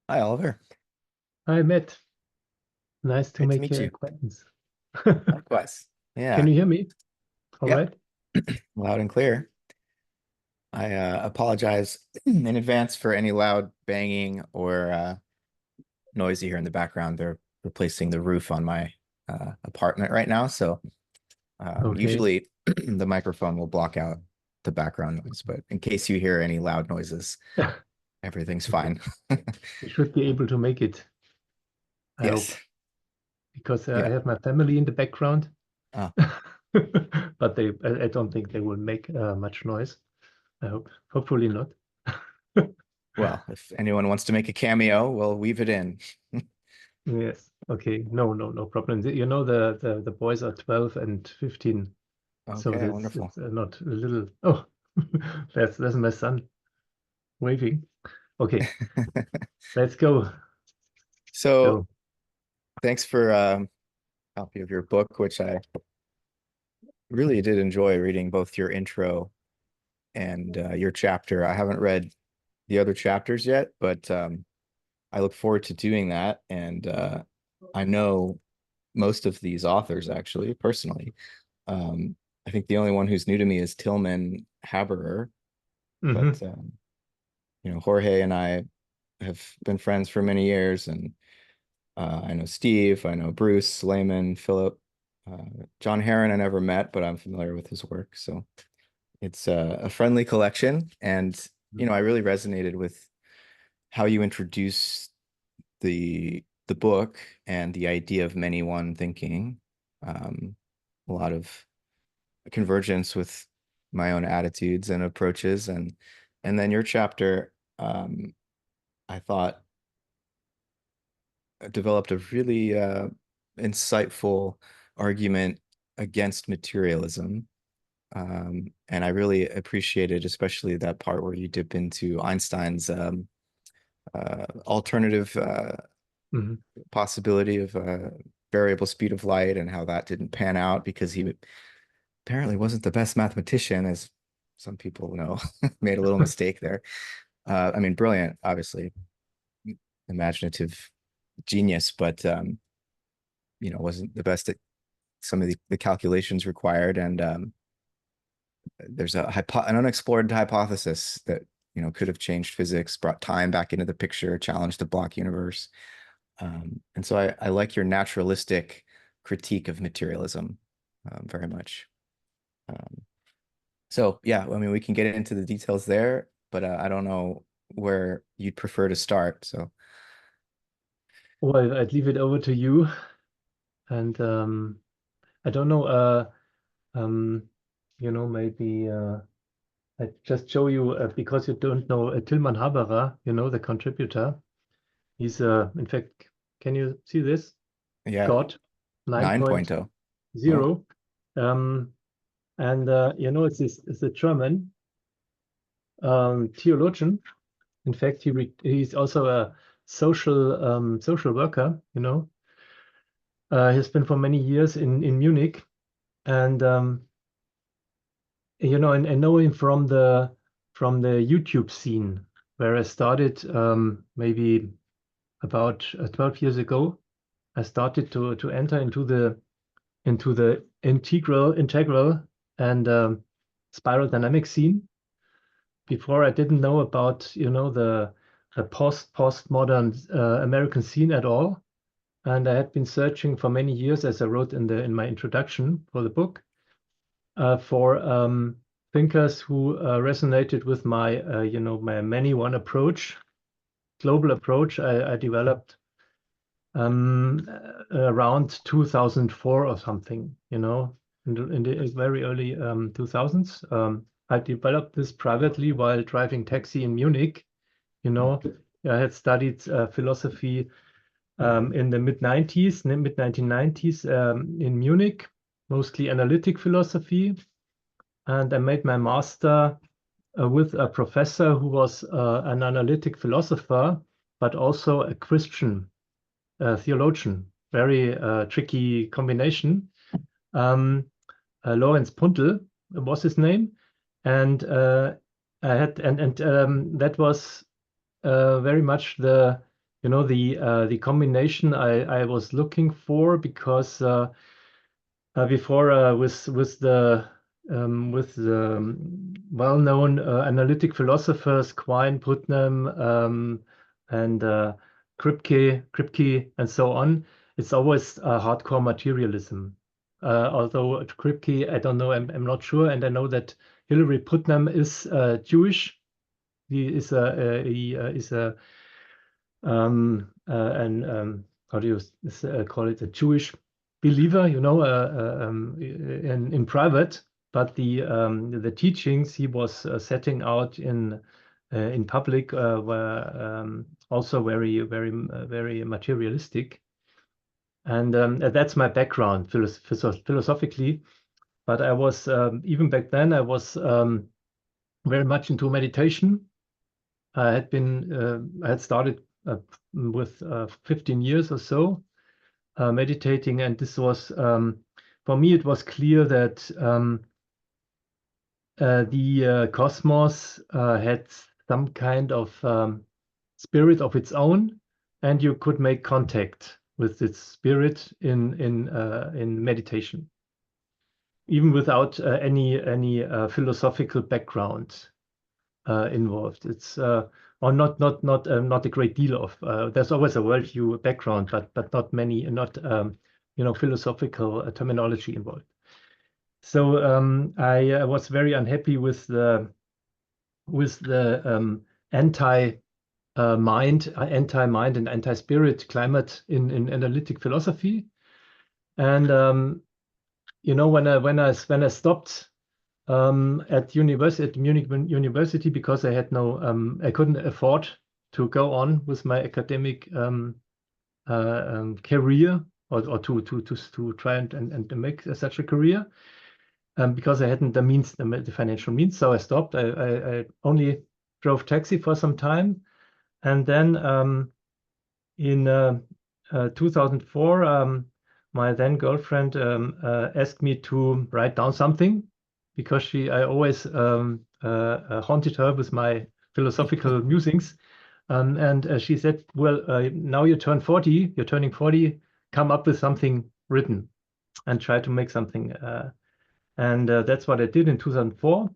Hi, Oliver. Hi, Matt. Nice to Great to make meet your you. acquaintance. Likewise. Can Yeah. you hear me? All Yep. right. Loud and clear. I apologize in advance for any loud banging or noise you hear in the background. They're replacing the roof on my apartment right now. So Okay. usually the microphone will block out the background noise, but in case you hear any loud noises, everything's Okay. fine. You should be able to make it, I hope, Yes. because I Yeah. have my family in the background, Oh, but I don't think they will make much noise. I hope, hopefully not. well, if anyone wants to make a cameo, we'll weave it in. Yes. Okay. No problem. You know, the boys are 12 and 15, so Okay, that's wonderful. it's not a little. Oh, that's my son waving. Okay, let's go. So So, thanks for copy of your book, which I really did enjoy reading both your intro and your chapter. I haven't read the other chapters yet, but I look forward to doing that. And I know most of these authors actually personally. Um, I think the only one who's new to me is Tilman Haberer, but mhm. Jorge and I have been friends for many years, and I know Steve, I know Bruce, Lehman, Philip, John Heron. I never met, but I'm familiar with his work. So it's a friendly collection, and I really resonated with how you introduce the book and the idea of many one thinking. A lot of convergence with my own attitudes and approaches, and then your chapter, I thought developed a really insightful argument against materialism. And I really appreciated, especially that part where you dip into Einstein's alternative Mhm. possibility of variable speed of light and how that didn't pan out because he apparently wasn't the best mathematician, as some people know, made a little mistake there. I mean, brilliant, obviously, imaginative genius, but wasn't the best at some of the calculations required. And there's an unexplored hypothesis that could have changed physics, brought time back into the picture, challenged the block universe. And so I like your naturalistic critique of materialism very much. Um, so yeah, I mean, we can get into the details there, but I don't know where you'd prefer to start. So Well, I'd leave it over to you. And I don't know, um, maybe I just show you because you don't know Tilman Haberer, the contributor. He's in fact, can you see this? yeah, God 9.0. Oh, 9.0. Um, and it's a German theologian. In fact, he's also a social worker. He's been for many years in Munich, and and I know him from the YouTube scene where I started maybe about 12 years ago. I started to enter into the integral and spiral dynamic scene. Before I didn't know about the postmodern American scene at all, and I had been searching for many years, as I wrote in my introduction for the book, for thinkers who resonated with my my many one approach, global approach I developed around 2004 or something, in the very early 2000s. I developed this privately while driving taxi in Munich. You know, I had studied philosophy in the mid 1990s in Munich, mostly analytic philosophy. And I made my master with a professor who was an analytic philosopher, but also a Christian theologian. Very tricky combination. Um, Lawrence Puntel was his name, and I had and that was very much the combination I was looking for, because before with the well-known analytic philosophers Quine, Putnam, and Kripke, and so on, it's always hardcore materialism. Although Kripke, I don't know, I'm not sure, and I know that Hilary Putnam is Jewish. He is a how do you call it, a Jewish believer, in private, but the teachings he was setting out in public were also very materialistic, and that's my background philosophically. But I was even back then I was very much into meditation. I had started with 15 years or so meditating, and this was for me it was clear that the cosmos had some kind of spirit of its own, and you could make contact with its spirit in meditation, even without any philosophical background involved. It's or not a great deal of. There's always a worldview background, but not many, not philosophical terminology involved. So I was very unhappy with the anti-mind and anti-spirit climate in analytic philosophy, and when I stopped at Munich University, because I had I couldn't afford to go on with my academic career, or to try and make such a career, because I hadn't the means, the financial means. So I stopped. I only drove taxi for some time, and then in 2004, my then girlfriend asked me to write down something, because I always haunted her with my philosophical musings. And she said, well, now you turn 40, you're turning 40, come up with something written and try to make something. And that's what I did in 2004.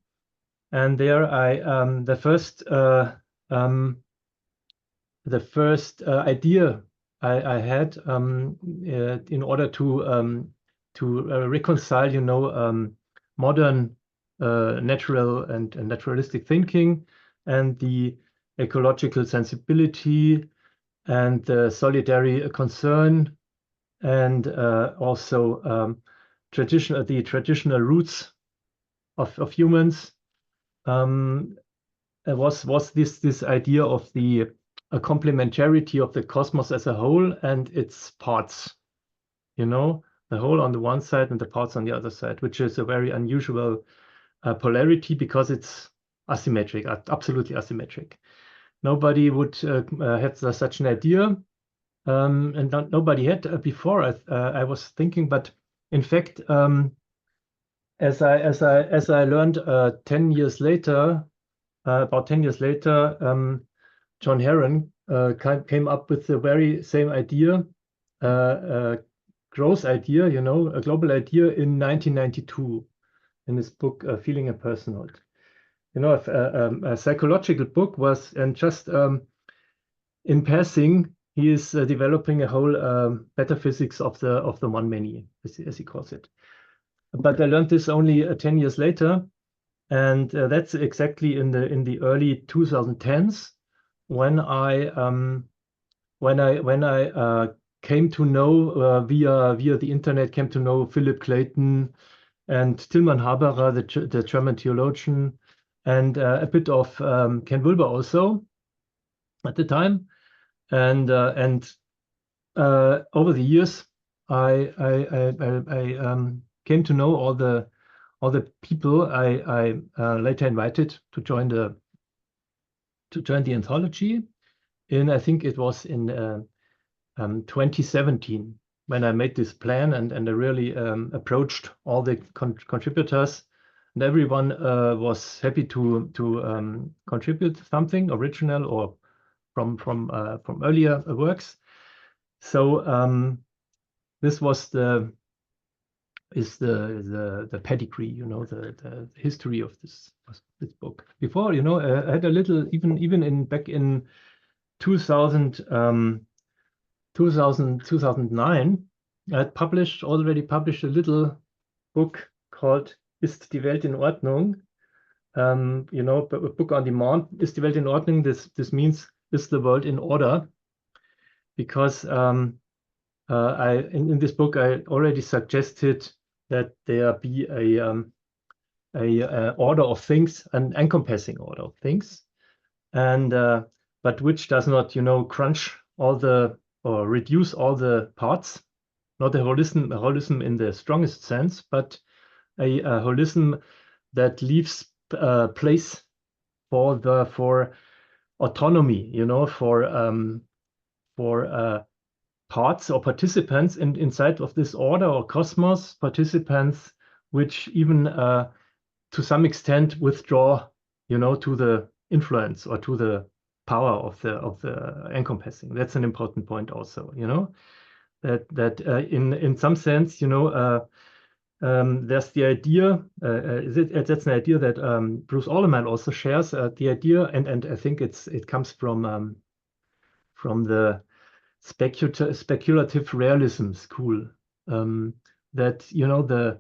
And there the first idea I had in order to reconcile, modern natural and naturalistic thinking, and the ecological sensibility, and the solidary concern, and also the traditional roots of humans. Was this idea of the complementarity of the cosmos as a whole and its parts, the whole on the one side and the parts on the other side, which is a very unusual polarity, because it's asymmetric, absolutely asymmetric. Nobody would have such an idea, and nobody had before. I was thinking, but in fact, as I learned 10 years later, about 10 years later, John Heron came up with the very same idea, growth idea, a global idea, in 1992, in his book Feeling and Personhood. A psychological book was, and just in passing, he is developing a whole metaphysics of the one many, as he calls it. But I learned this only 10 years later, and that's exactly in the early 2010s, when I came to know via the internet, came to know Philip Clayton and Tilman Haberer, the German theologian, and a bit of Ken Wilber also at the time, and over the years I came to know all the people I later invited to join the anthology. I think it was in 2017, when I made this plan, and I really approached all the contributors, and everyone was happy to contribute something original or from earlier works. So this was the pedigree, you know, the history of this book. Before, you know, I had a little, even back in 2000, 2009, I had already published a little book called Ist die Welt in Ordnung? You know, a book on demand. Ist die Welt in Ordnung? This means, is the world in order? Because in this book I already suggested that there be a order of things, an encompassing order of things, and but which does not, you know, crunch all the or reduce all the parts. Not a holism in the strongest sense, but a holism that leaves place for autonomy, you know, for parts or participants inside of this order or cosmos, participants which even to some extent withdraw, you know, to the influence or to the power of the encompassing. That's an important point also, you know, that in some sense, you know, there's the idea, that's an idea that Bruce Alleman also shares, the idea, and I think it comes from the speculative realism school, that, you know,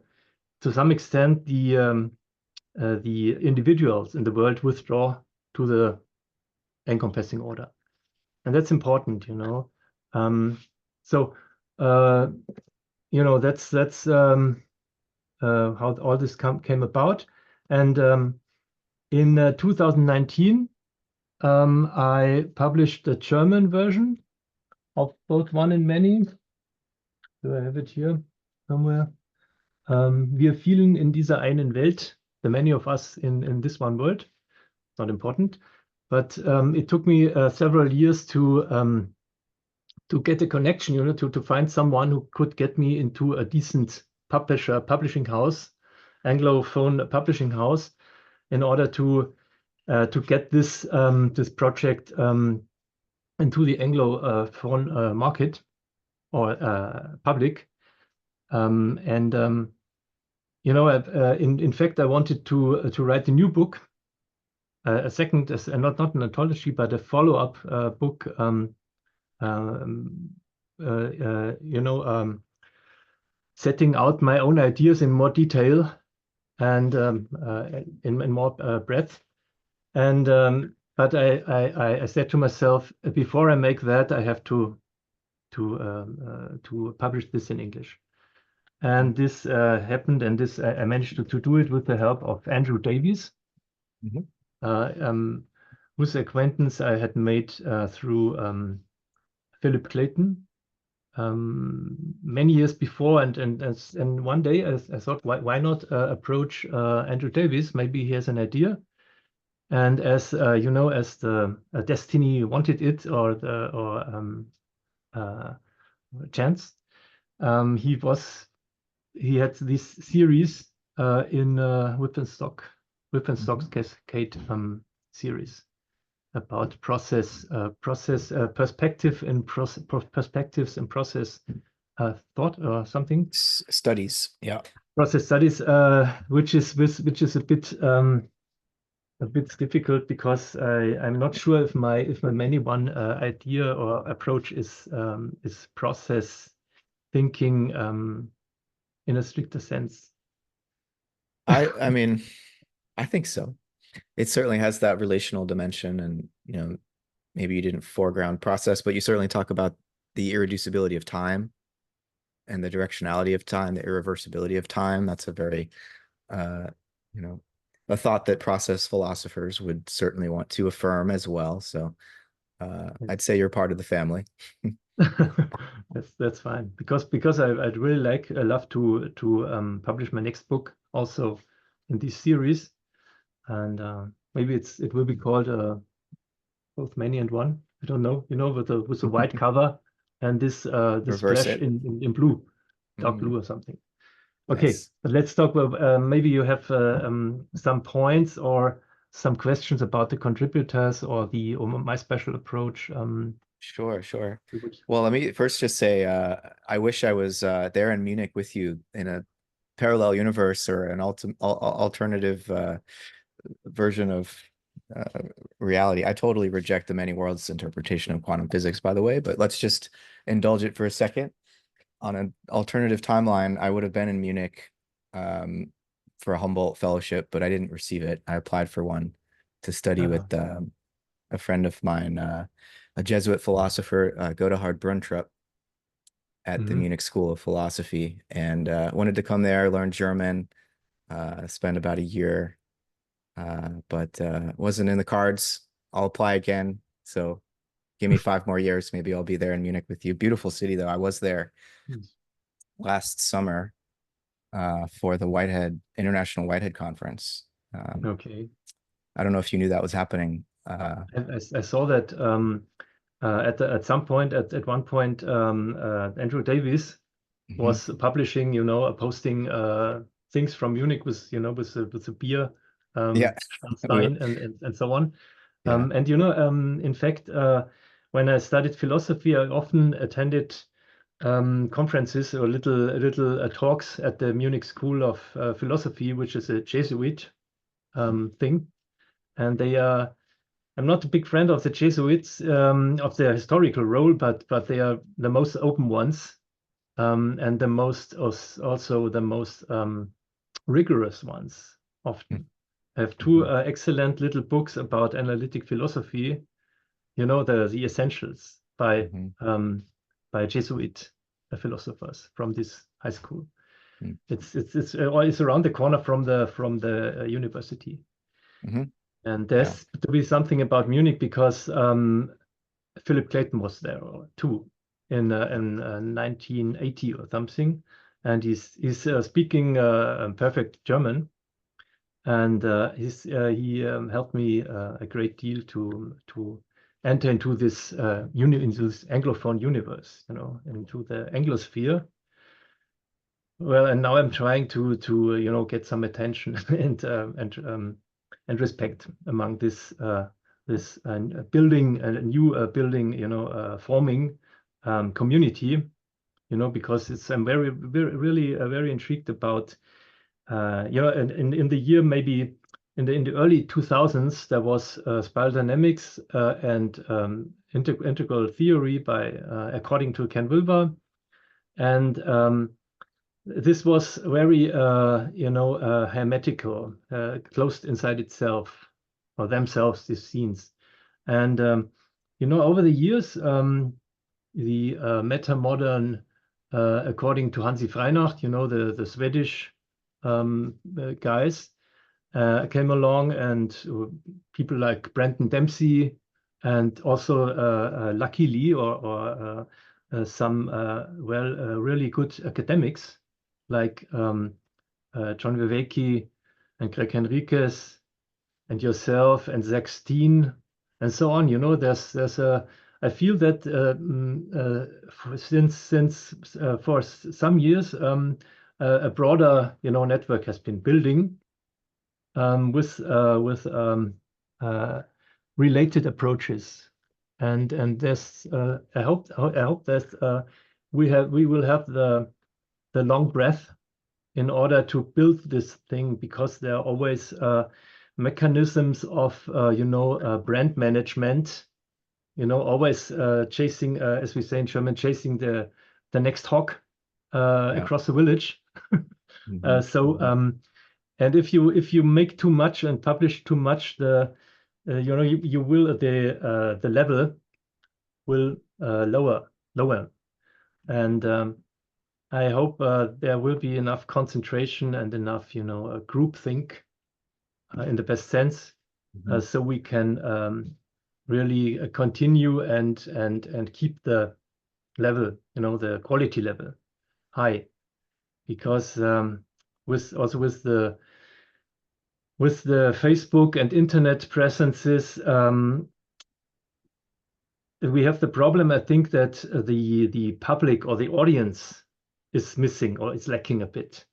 to some extent the individuals in the world withdraw to the encompassing order, and that's important, you know. So you know, that's how all this came about. And in 2019, I published the German version of both One and Many. Do I have it here somewhere? Wir fielen in dieser einen Welt, the many of us in this one world. Not important, but it took me several years to get a connection, you know, to find someone who could get me into a decent publishing house, Anglophone publishing house, in order to get this this project into the Anglophone market or public. You know, in fact, I wanted to write a new book, a second, not an anthology, but a follow-up book. You know, setting out my own ideas in more detail and in more breadth. And but I said to myself, before I make that, I have to publish this in English. And this happened, and this I managed to do it with the help of Andrew Davies, whose acquaintance I had made through Philip Clayton many years before. And one day I thought, why not approach Andrew Davies? Maybe he has an idea. And as you know, as the destiny wanted it, or chance, he had this series in Whippenstock's Cascade series about perspective and perspectives and process thought or something. Studies, yeah. Process studies, which is a bit difficult, because I'm not sure if my many one idea or approach is process thinking in a stricter sense. I mean, I think so. It certainly has that relational dimension, and you know, maybe you didn't foreground process, but you certainly talk about the irreducibility of time and the directionality of time, the irreversibility of time. That's a very you know, a thought that process philosophers would certainly want to affirm as well. So I'd say you're part of the family. That's fine, because I'd really love to publish my next book also in this series, and maybe it will be called both Many and One. I don't know, you know, with the white cover and this splash in blue, dark blue or something. Okay, Nice. but let's talk about maybe you have some points or some questions about the contributors or my special approach. Sure, sure. We would. Well, let me first just say, I wish I was there in Munich with you in a parallel universe or an alternative version of uh, reality. I totally reject the many worlds interpretation of quantum physics, by the way, but let's just indulge it for a second. On an alternative timeline, I would have been in Munich for a Humboldt fellowship, but I didn't receive it. I applied for one to study Uh, with a friend of mine, a Jesuit philosopher, Godehard Brunntrup, at the mhm. Munich School of Philosophy, and wanted to come there, learn German, spend about a year, but wasn't in the cards. I'll apply again. So give me 5 more years. Maybe I'll be there in Munich with you. Beautiful city, though. I was there last summer for the Whitehead International Whitehead Conference. Okay. I don't know if you knew that was happening. And I saw that at some point, at one point, Andrew Davies Mhm. was publishing, posting things from Munich with, with the beer, Yeah, we were. Stein and so on. Yeah. And in fact, when I studied philosophy, I often attended conferences or little talks at the Munich School of Philosophy, which is a Jesuit thing. And they are. I'm not a big friend of the Jesuits of their historical role, but they are the most open ones and the most also the most rigorous ones often. I have two Mhm. excellent little books about analytic philosophy. The essentials Mhm. by Jesuit philosophers from this high school. Mhm. It's around the corner from the university. Mhm. And Yeah. there's to be something about Munich because Philip Clayton was there too in 1980 or something, and he's speaking perfect German, and he helped me a great deal to enter into this into this Anglophone universe, into the Anglosphere. Well, and now I'm trying to get some attention and respect among this building a new building forming community, because I'm really very intrigued about and in the year maybe in the early 2000s there was spiral dynamics and integral theory by according to Ken Wilber, and this was very, hermetical, closed inside itself, or themselves, these scenes. And, over the years, the meta-modern, according to Hansi Freinacht, the Swedish guys, came along, and people like Brenton Dempsey, and also luckily, some really good academics like John Vervaeke and Greg Henriquez and yourself and Zach Steen and so on. There's a I feel that since for some years a broader network has been building with related approaches, and there's I hope that we will have the long breath in order to build this thing, because there are always mechanisms of brand management, always chasing, as we say in German, chasing the next hawk Yeah. across the village. Mhm. So Mhm. and if you make too much and publish too much, you will the level will lower, and I hope there will be enough concentration and enough groupthink in the best sense, Mhm. so we can really continue and keep the level, the quality level high, because with the Facebook and internet presences, we have the problem, I think, that the public or the audience is missing or is lacking a bit.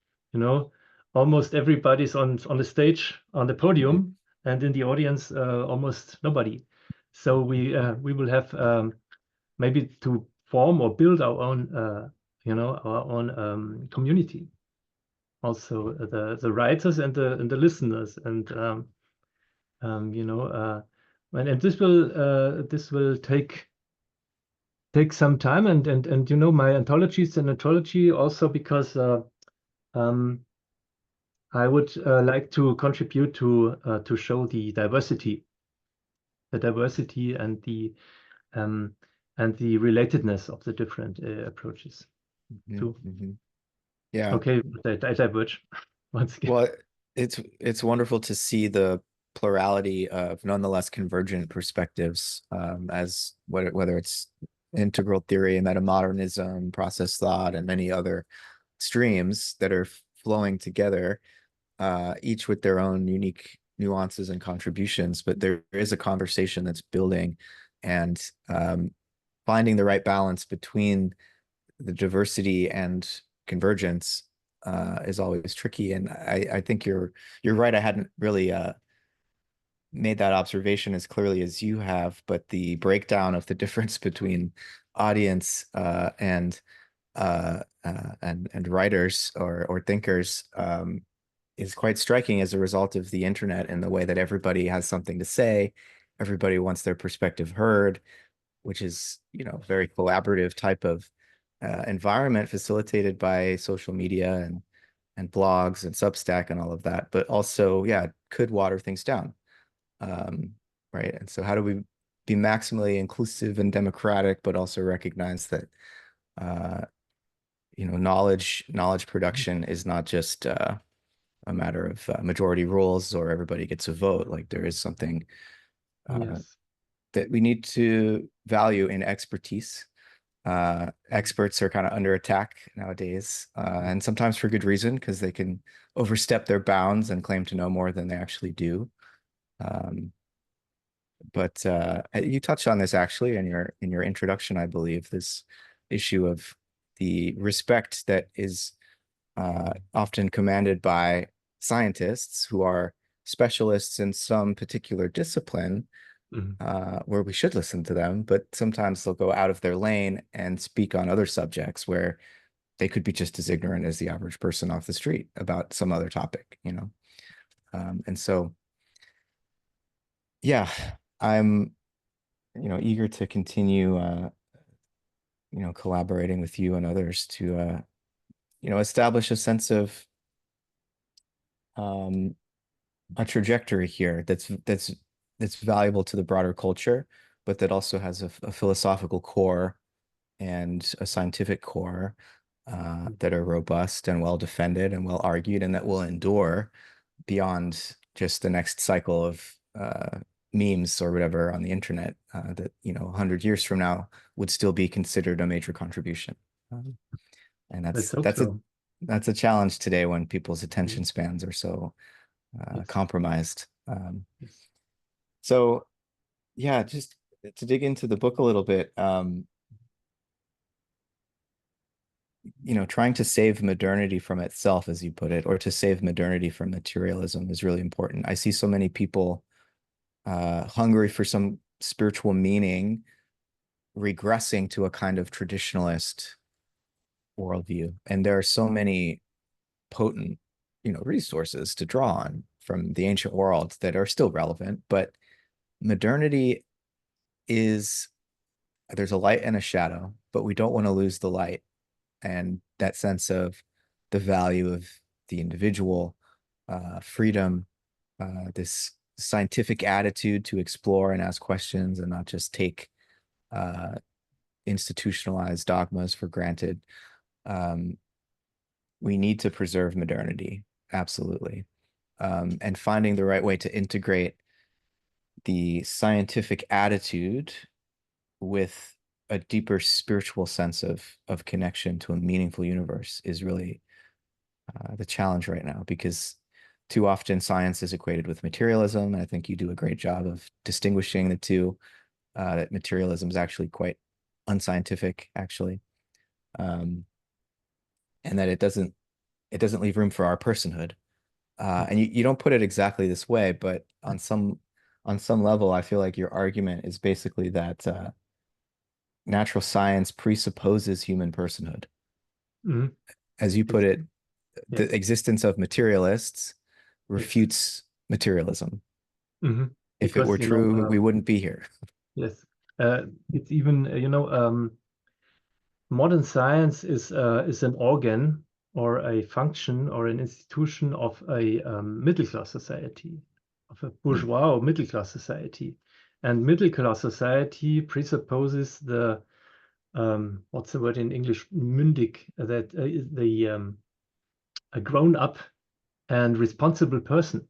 Almost everybody's on the stage, on the Mhm. podium, and in the audience, almost nobody. So we will have maybe to form or build our own, our own community. Also, the writers and the listeners, and and this will take some time, and my anthology is an anthology also because um, I would like to contribute to show the diversity um, and the relatedness of the different approaches Mhm, too. mhm. Yeah. Okay, I diverge once again. Well, it's wonderful to see the plurality of nonetheless convergent perspectives, as whether it's integral theory, metamodernism, process thought, and many other streams that are flowing together, each with their own unique nuances and contributions. But there is a conversation that's building, and finding the right balance between the diversity and convergence is always tricky. And I think you're right. I hadn't really made that observation as clearly as you have, but the breakdown of the difference between audience and writers or thinkers is quite striking as a result of the internet and the way that everybody has something to say. Everybody wants their perspective heard, which is, very collaborative type of environment facilitated by social media and blogs and Substack and all of that. But also, yeah, could water things down. Um, right. And so how do we be maximally inclusive and democratic, but also recognize that uh, knowledge production is not just a matter of majority rules or everybody gets a vote. Like there is something uh, Yes, that we need to value in expertise. Experts are kind of under attack nowadays, and sometimes for good reason because they can overstep their bounds and claim to know more than they actually do. Um, but you touched on this actually in your introduction, I believe, this issue of the respect that is often commanded by scientists who are specialists in some particular discipline, mhm. where we should listen to them, but sometimes they'll go out of their lane and speak on other subjects where they could be just as ignorant as the average person off the street about some other topic. And so, yeah, I'm, eager to continue, collaborating with you and others to, establish a sense of um, a trajectory here that's valuable to the broader culture, but that also has a philosophical core and a scientific core that are robust and well defended and well argued, and that will endure beyond just the next cycle of memes or whatever on the internet that 100 years from now would still be considered a major contribution. Um, and Let's that's hope that's a so. that's a challenge today when people's Mhm. attention spans are so Yes, compromised. yes. So yeah, just to dig into the book a little bit, trying to save modernity from itself, as you put it, or to save modernity from materialism is really important. I see so many people hungry for some spiritual meaning, regressing to a kind of traditionalist worldview. And there are so many potent, resources to draw on from the ancient world that are still relevant. But modernity is there's a light and a shadow, but we don't want to lose the light and that sense of the value of the individual, freedom, this scientific attitude to explore and ask questions and not just take uh, institutionalized dogmas for granted. Um, we need to preserve modernity, absolutely. And finding the right way to integrate the scientific attitude with a deeper spiritual sense of connection to a meaningful universe is really the challenge right now, because too often science is equated with materialism. And I think you do a great job of distinguishing the two. That materialism is actually quite unscientific, actually, um, and that it doesn't leave room for our personhood. And you don't put it exactly this way, but on some level, I feel like your argument is basically that natural science presupposes human personhood. Mhm. As you put Yes, it, the yes, existence of materialists yes. refutes materialism. Mhm. If it were Because, true, we wouldn't be here. yes, it's even, modern science is an organ or a function or an institution of a middle class society, of a Hmm. bourgeois or middle class society. And middle class society presupposes the what's the word in English? Mündig, that the a grown up and responsible person,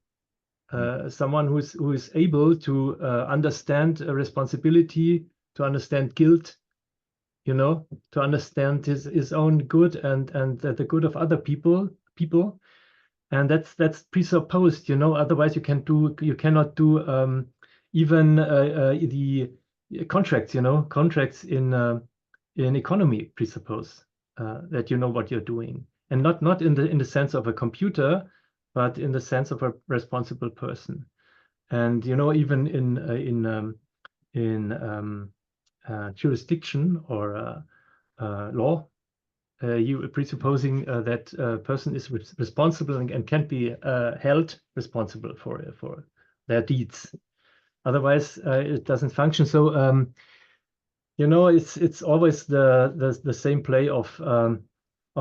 someone who is able to understand a responsibility, to understand guilt, to understand his own good and the good of other people, and that's presupposed. Otherwise you cannot do even the contracts. Contracts in economy presuppose that you know what you're doing, and not in the sense of a computer, but in the sense of a responsible person. And even in jurisdiction or law, you presupposing that a person is responsible and can be held responsible for their deeds. Otherwise, it doesn't function. So it's always the same play of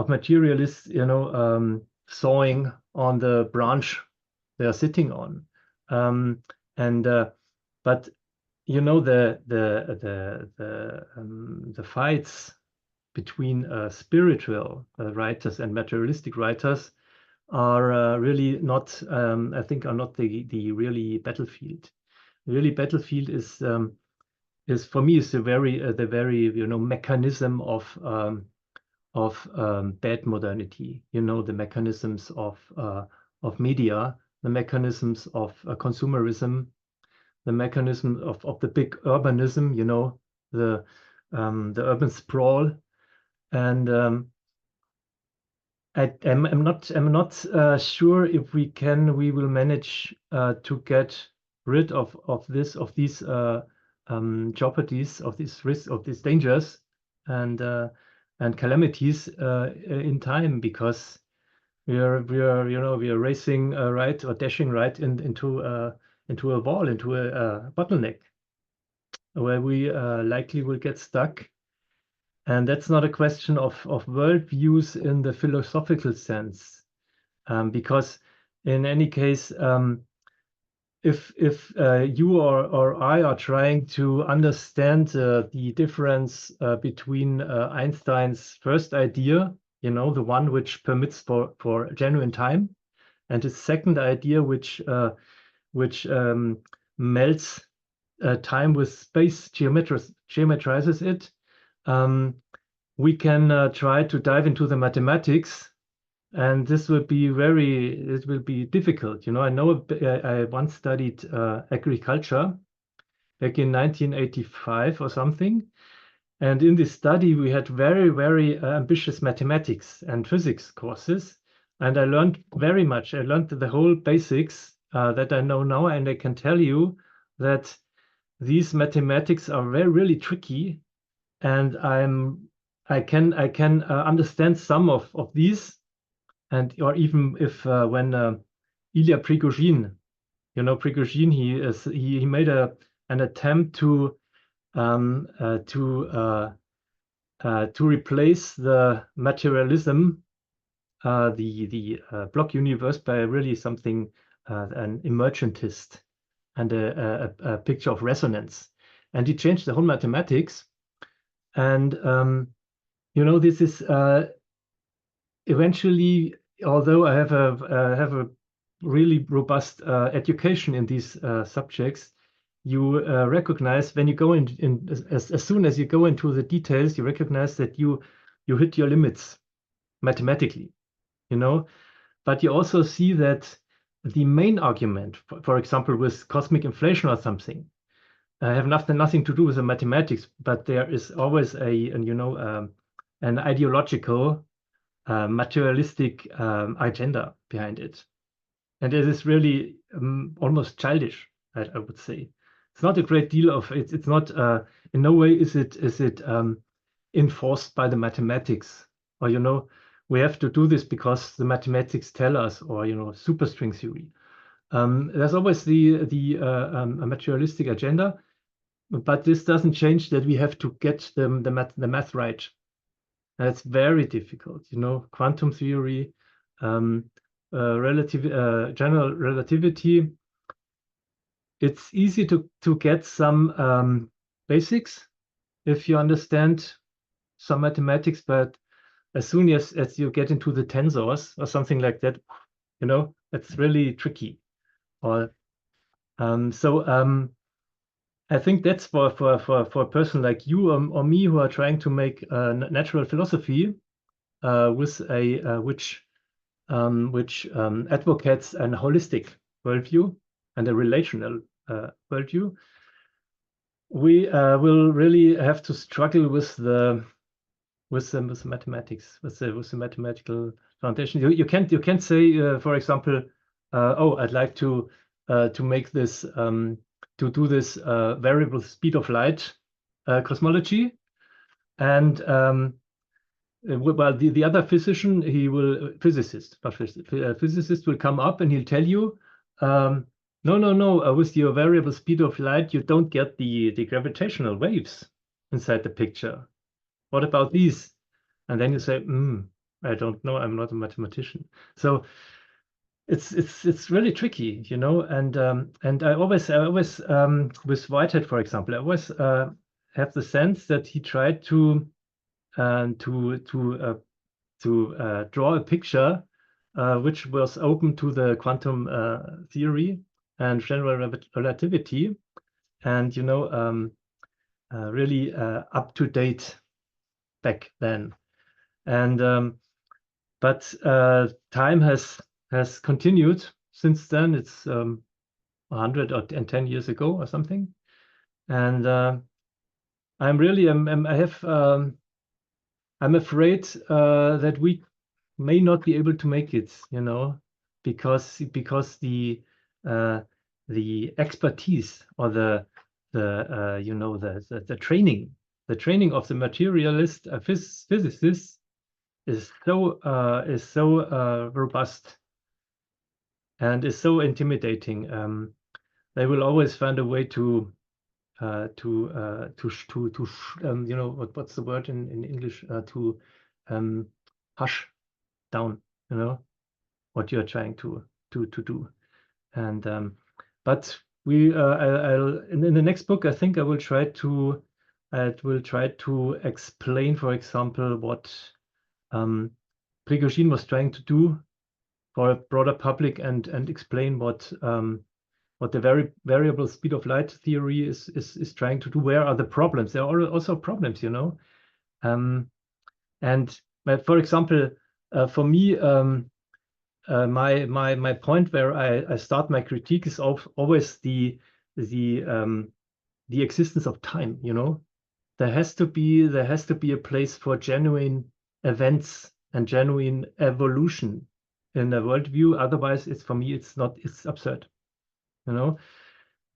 materialists, sawing on the branch they are sitting on, and but the fights between spiritual writers and materialistic writers are really not, I think, are not the really battlefield. Really, battlefield is for me is the very mechanism of bad modernity. The mechanisms of media, the mechanisms of consumerism, the mechanism of the big urbanism. The urban sprawl. And I'm not sure if we will manage to get rid of these jeopardies, of these risks, of these dangers, and uh, and calamities in time, because we are racing right, or dashing right into a wall, into a bottleneck, where we likely will get stuck. And that's not a question of worldviews in the philosophical sense, because in any case, if you or I are trying to understand the difference between Einstein's first idea, the one which permits for genuine time, and his second idea, which melts time with space, geometrizes it. Um, we can try to dive into the mathematics, and it will be difficult. I know I once studied agriculture back in 1985 or something. And in this study, we had very, very ambitious mathematics and physics courses. And I learned very much. I learned the whole basics that I know now. And I can tell you that these mathematics are really tricky. And I can understand some of these, and or even if when Ilya Prigogine, Prigogine, he made an attempt to replace the materialism, the block universe, by really something, an emergentist, and a picture of resonance. And he changed the whole mathematics. And this is eventually, although I have a really robust education in these subjects, you recognize when you go as soon as you go into the details, you recognize that you hit your limits mathematically, you know. But you also see that the main argument, for example, with cosmic inflation or something, have nothing to do with the mathematics, but there is always an ideological materialistic agenda behind it. And it is really almost childish, I would say. It's not a great deal of it. It's not in no way is it enforced by the mathematics, or we have to do this because the mathematics tell us, or superstring theory. There's always a materialistic agenda, but this doesn't change that we have to get the math right. And it's very difficult, quantum theory, general relativity. It's easy to get some basics if you understand some mathematics, but as soon as you get into the tensors or something like that, it's really tricky. Or I think that's for a person like you or me who are trying to make natural philosophy with a which advocates an holistic worldview and a relational worldview. We will really have to struggle with the mathematics, with the mathematical foundation. You can't say, for example, oh, I'd like to make this to do this variable speed of light cosmology, and well, the other physician, physicist will come up and he'll tell you, no, with your variable speed of light, you don't get the gravitational waves inside the picture. What about these? And then you say, I don't know, I'm not a mathematician. So it's really tricky, and I always with Whitehead, for example, I always have the sense that he tried to draw a picture which was open to the quantum theory and general relativity, and really up to date back then. And but time has continued since then. It's 110 years ago or something, and I'm afraid that we may not be able to make it, because the expertise or the training of the materialist physicist is so robust and is so intimidating. They will always find a way to what's the word in English, to hush down, what you're trying to do. And but I'll in the next book, I think I will try to explain, for example, what Prigogine was trying to do for a broader public, and explain what the variable speed of light theory is trying to do. Where are the problems? There are also problems, and for example, for me, my point where I start my critique is always the existence of time. There has to be a place for genuine events and genuine evolution in the worldview. Otherwise, it's absurd.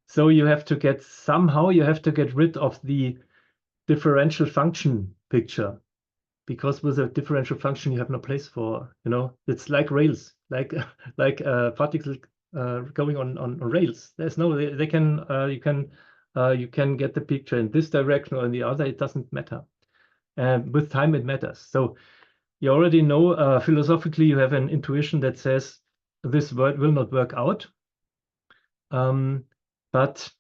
So you have to get rid of the differential function picture, because with a differential function you have no place for, it's like rails, like particles going on rails. There's no, they can you can get the picture in this direction or in the other. It doesn't matter. With time it matters. So you already know, philosophically, you have an intuition that says this word will not work out. But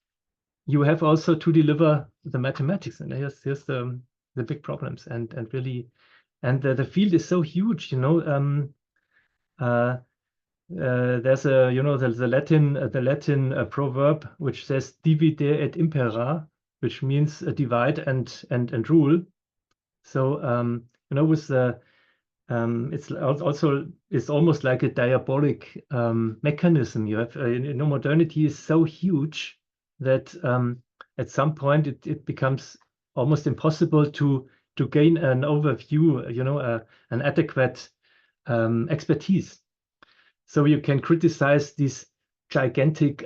you have also to deliver the mathematics, and here's the big problems, and really, and the field is so huge. There's the Latin proverb which says divide et impera, which means divide and rule. So with the it's almost like a diabolic mechanism. You have modernity is so huge that at some point it becomes almost impossible to gain an overview, an adequate expertise. So you can criticize this gigantic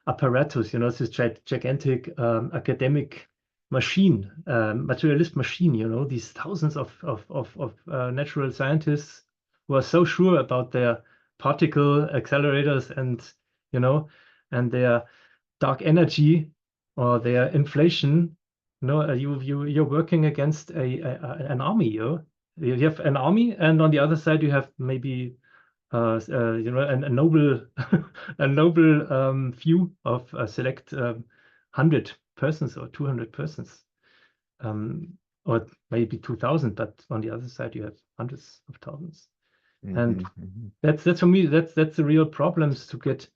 apparatus, this gigantic academic machine, materialist machine, these thousands of natural scientists who are so sure about their particle accelerators and their dark energy or their inflation. You're working against an army. You have an army, and on the other side you have maybe a noble a noble few of select 100 persons or 200 persons, or maybe 2,000, but on the other side you have hundreds of thousands. And that's for me, that's the real problems to get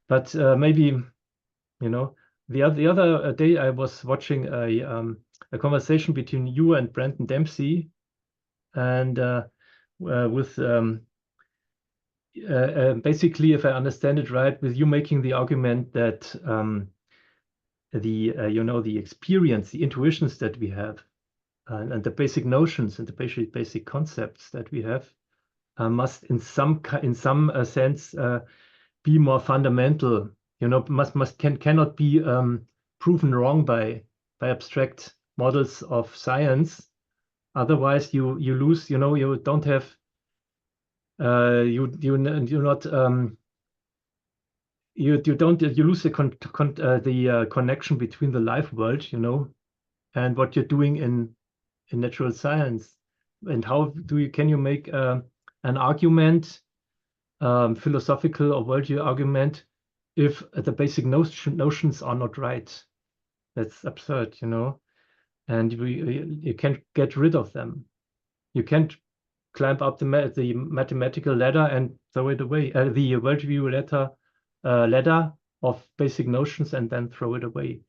but maybe the other day I was watching a conversation between you and Brandon Dempsey, and with basically, if I understand it right, with you making the argument that the experience, the intuitions that we have, and the basic notions and the basic concepts that we have must in some sense be more fundamental. Cannot be proven wrong by abstract models of science. Otherwise, you lose. You don't have. You not. You don't. You lose the connection between the life world, and what you're doing in natural science. And how can you make an argument, philosophical or worldview argument, if the basic notions are not right? That's absurd, and you can't get rid of them. You can't climb up the mathematical ladder and throw it away, the worldview ladder of basic notions, and then throw it away.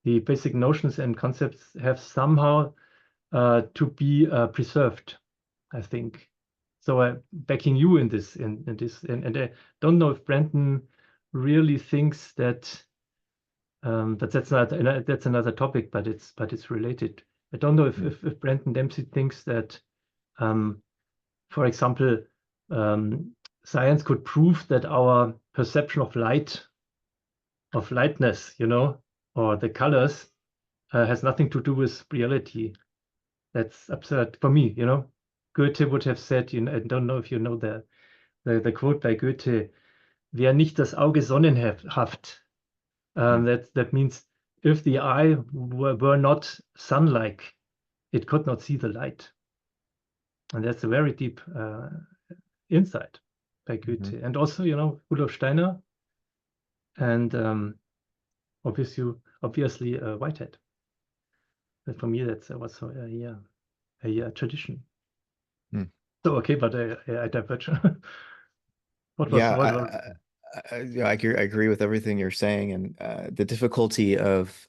The basic notions and concepts have somehow to be preserved, I think. So backing you in this, and I don't know if Brandon really thinks that, but that's another topic, but it's related. I don't know if Brandon Dempsey thinks that, for example, science could prove that our perception of light, of lightness, or the colors, has nothing to do with reality. That's absurd for me, Goethe would have said, I don't know if you know the quote by Goethe, "Wer nicht das Auge sonnenhaft." That means if the eye were not sun-like, it could not see the light. And that's a very deep insight by Goethe. And also, Rudolf Steiner, and obviously Whitehead. But for me, that's also a tradition. So okay, but I diverge. I agree with everything you're saying, and the difficulty of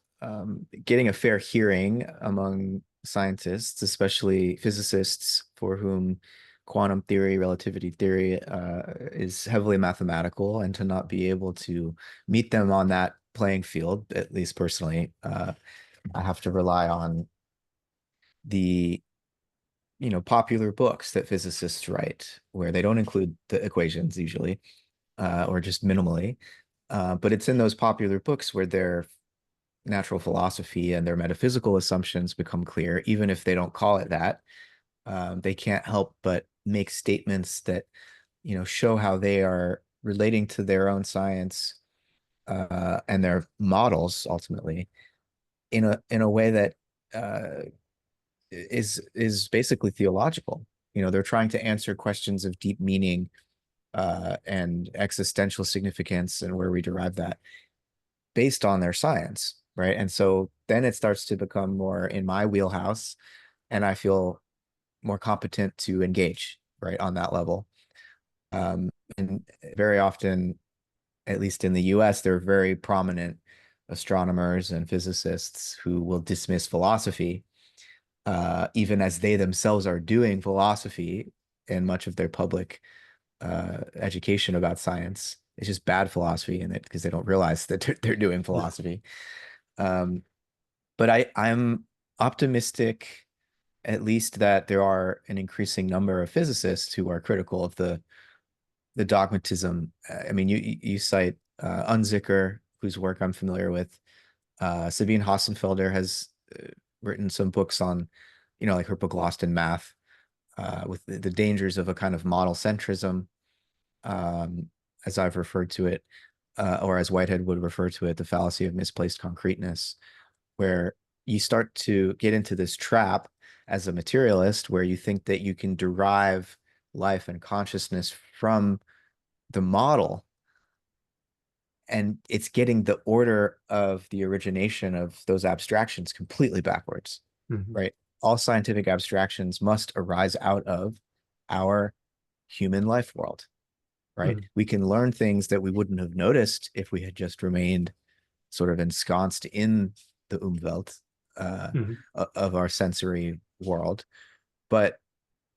getting a fair hearing among scientists, especially physicists, for whom quantum theory, relativity theory is heavily mathematical, and to not be able to meet them on that playing field, at least personally, I have to rely on the popular books that physicists write, where they don't include the equations usually, or just minimally. But it's in those popular books where their natural philosophy and their metaphysical assumptions become clear, even if they don't call it that. They can't help but make statements that, show how they are relating to their own science and their models ultimately in a way that is basically theological. They're trying to answer questions of deep meaning and existential significance and where we derive that based on their science, right? And so then it starts to become more in my wheelhouse, and I feel more competent to engage, right, on that level. And very often, at least in the US, there are very prominent astronomers and physicists who will dismiss philosophy, even as they themselves are doing philosophy in much of their public education about science. It's just bad philosophy in it because they don't realize that they're doing philosophy. But I'm optimistic at least that there are an increasing number of physicists who are critical of the dogmatism. I mean, you cite Unzicker, whose work I'm familiar with. Sabine Hossenfelder has written some books on, like her book Lost in Math, with the dangers of a kind of model centrism, um, as I've referred to it, or as Whitehead would refer to it, the fallacy of misplaced concreteness, where you start to get into this trap as a materialist where you think that you can derive life and consciousness from the model, and it's getting the order of the origination of those abstractions completely backwards, Mhm. right? All scientific abstractions must arise out of our human life world, right? Mhm. We can learn things that we wouldn't have noticed if we had just remained sort of ensconced in the Umwelt, Mhm. of our sensory world, but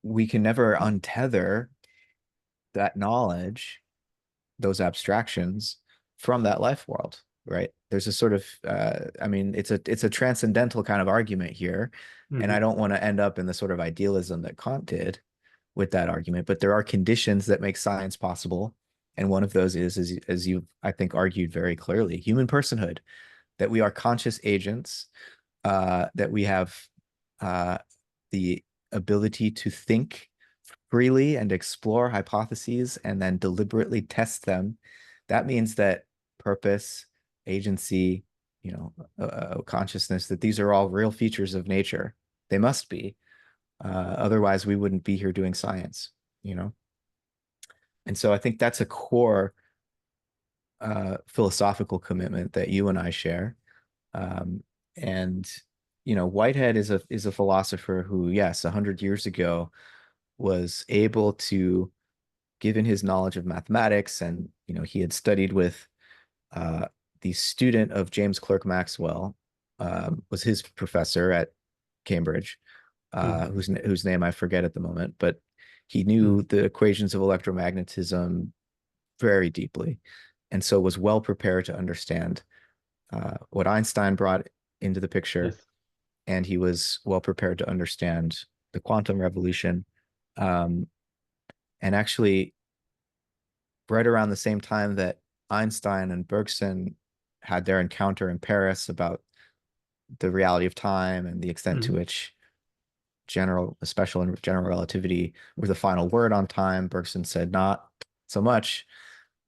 we can never untether that knowledge, those abstractions, from that life world, right? There's a sort of, I mean, it's a transcendental kind of argument here, and I Mhm. don't want to end up in the sort of idealism that Kant did with that argument, but there are conditions that make science possible, and one of those is, as you I think argued very clearly, human personhood, that we are conscious agents, that we have uh, the ability to think freely and explore hypotheses and then deliberately test them. That means that purpose, agency, consciousness, that these are all real features of nature. They must be. Otherwise, we wouldn't be here doing science, you know? And so I think that's a core philosophical commitment that you and I share. Um, and Whitehead is a philosopher who, yes, 100 years ago was able to, given his knowledge of mathematics, and he had studied with uh, the student of James Clerk Maxwell, was his professor at Cambridge, Mhm. whose name I forget at the moment, but he knew Mhm. the equations of electromagnetism very deeply, and so was well prepared to understand what Einstein brought into the picture, Yes. and he was well prepared to understand the quantum revolution. Um, and actually, right around the same time that Einstein and Bergson had their encounter in Paris about the reality of time and the extent to Mhm. which special and general relativity were the final word on time, Bergson said not so much.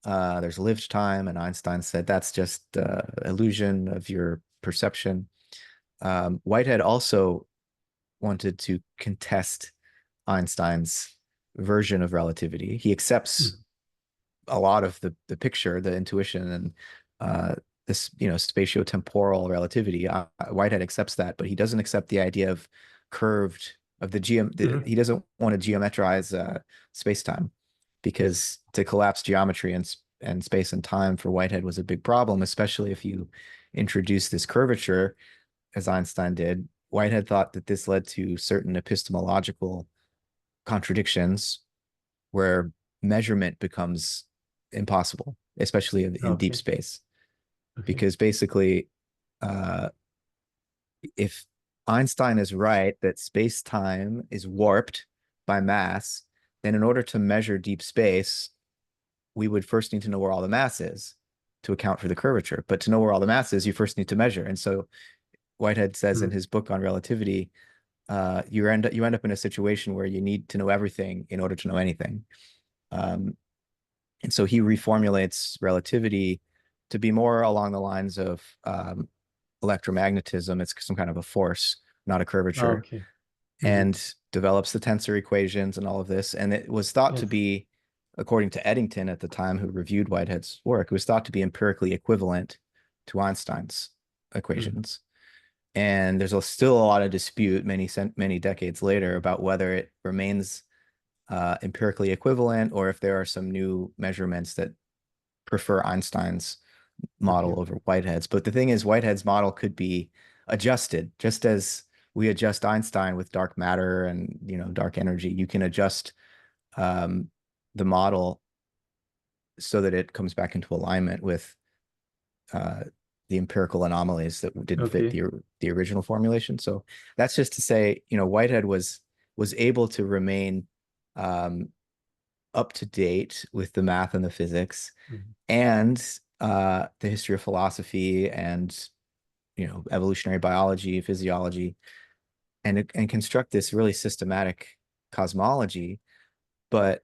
There's lived time, and Einstein said that's just illusion of your perception. Whitehead also wanted to contest Einstein's version of relativity. He accepts Mhm. a lot of the picture, the intuition, and this spatiotemporal relativity. Whitehead accepts that, but he doesn't accept the idea of curved of Mhm. he doesn't want to geometrize space time, Yes. because to collapse geometry and space and time for Whitehead was a big problem, especially if you introduce this curvature as Einstein did. Whitehead thought that this led to certain epistemological contradictions where measurement becomes impossible, especially in deep Okay. space. Okay. Because basically, uh, if Einstein is right that space time is warped by mass, then in order to measure deep space, we would first need to know where all the mass is to account for the curvature. But to know where all the mass is, you first need to measure. And so Whitehead says in Mhm. his book on relativity, you end up in a situation where you need to know everything in order to know anything. Um, and so he reformulates relativity to be more along the lines of electromagnetism. It's some kind of a force, not a curvature, Okay. Mhm. and develops the tensor equations and all of this. And it was thought to Yes. be, according to Eddington at the time, who reviewed Whitehead's work, it was thought to be empirically equivalent to Einstein's Mhm. equations. And there's still a lot of dispute many decades later about whether it remains empirically equivalent, or if there are some new measurements that prefer Einstein's Okay. model over Whitehead's. But the thing is, Whitehead's model could be adjusted, just as we adjust Einstein with dark matter and dark energy. You can adjust um, the model so that it comes back into alignment with uh, the empirical anomalies that didn't fit Okay. the original formulation. So that's just to say, Whitehead was able to remain um, up to date with the math and the physics Mhm. and the history of philosophy and evolutionary biology, physiology, and construct this really systematic cosmology. But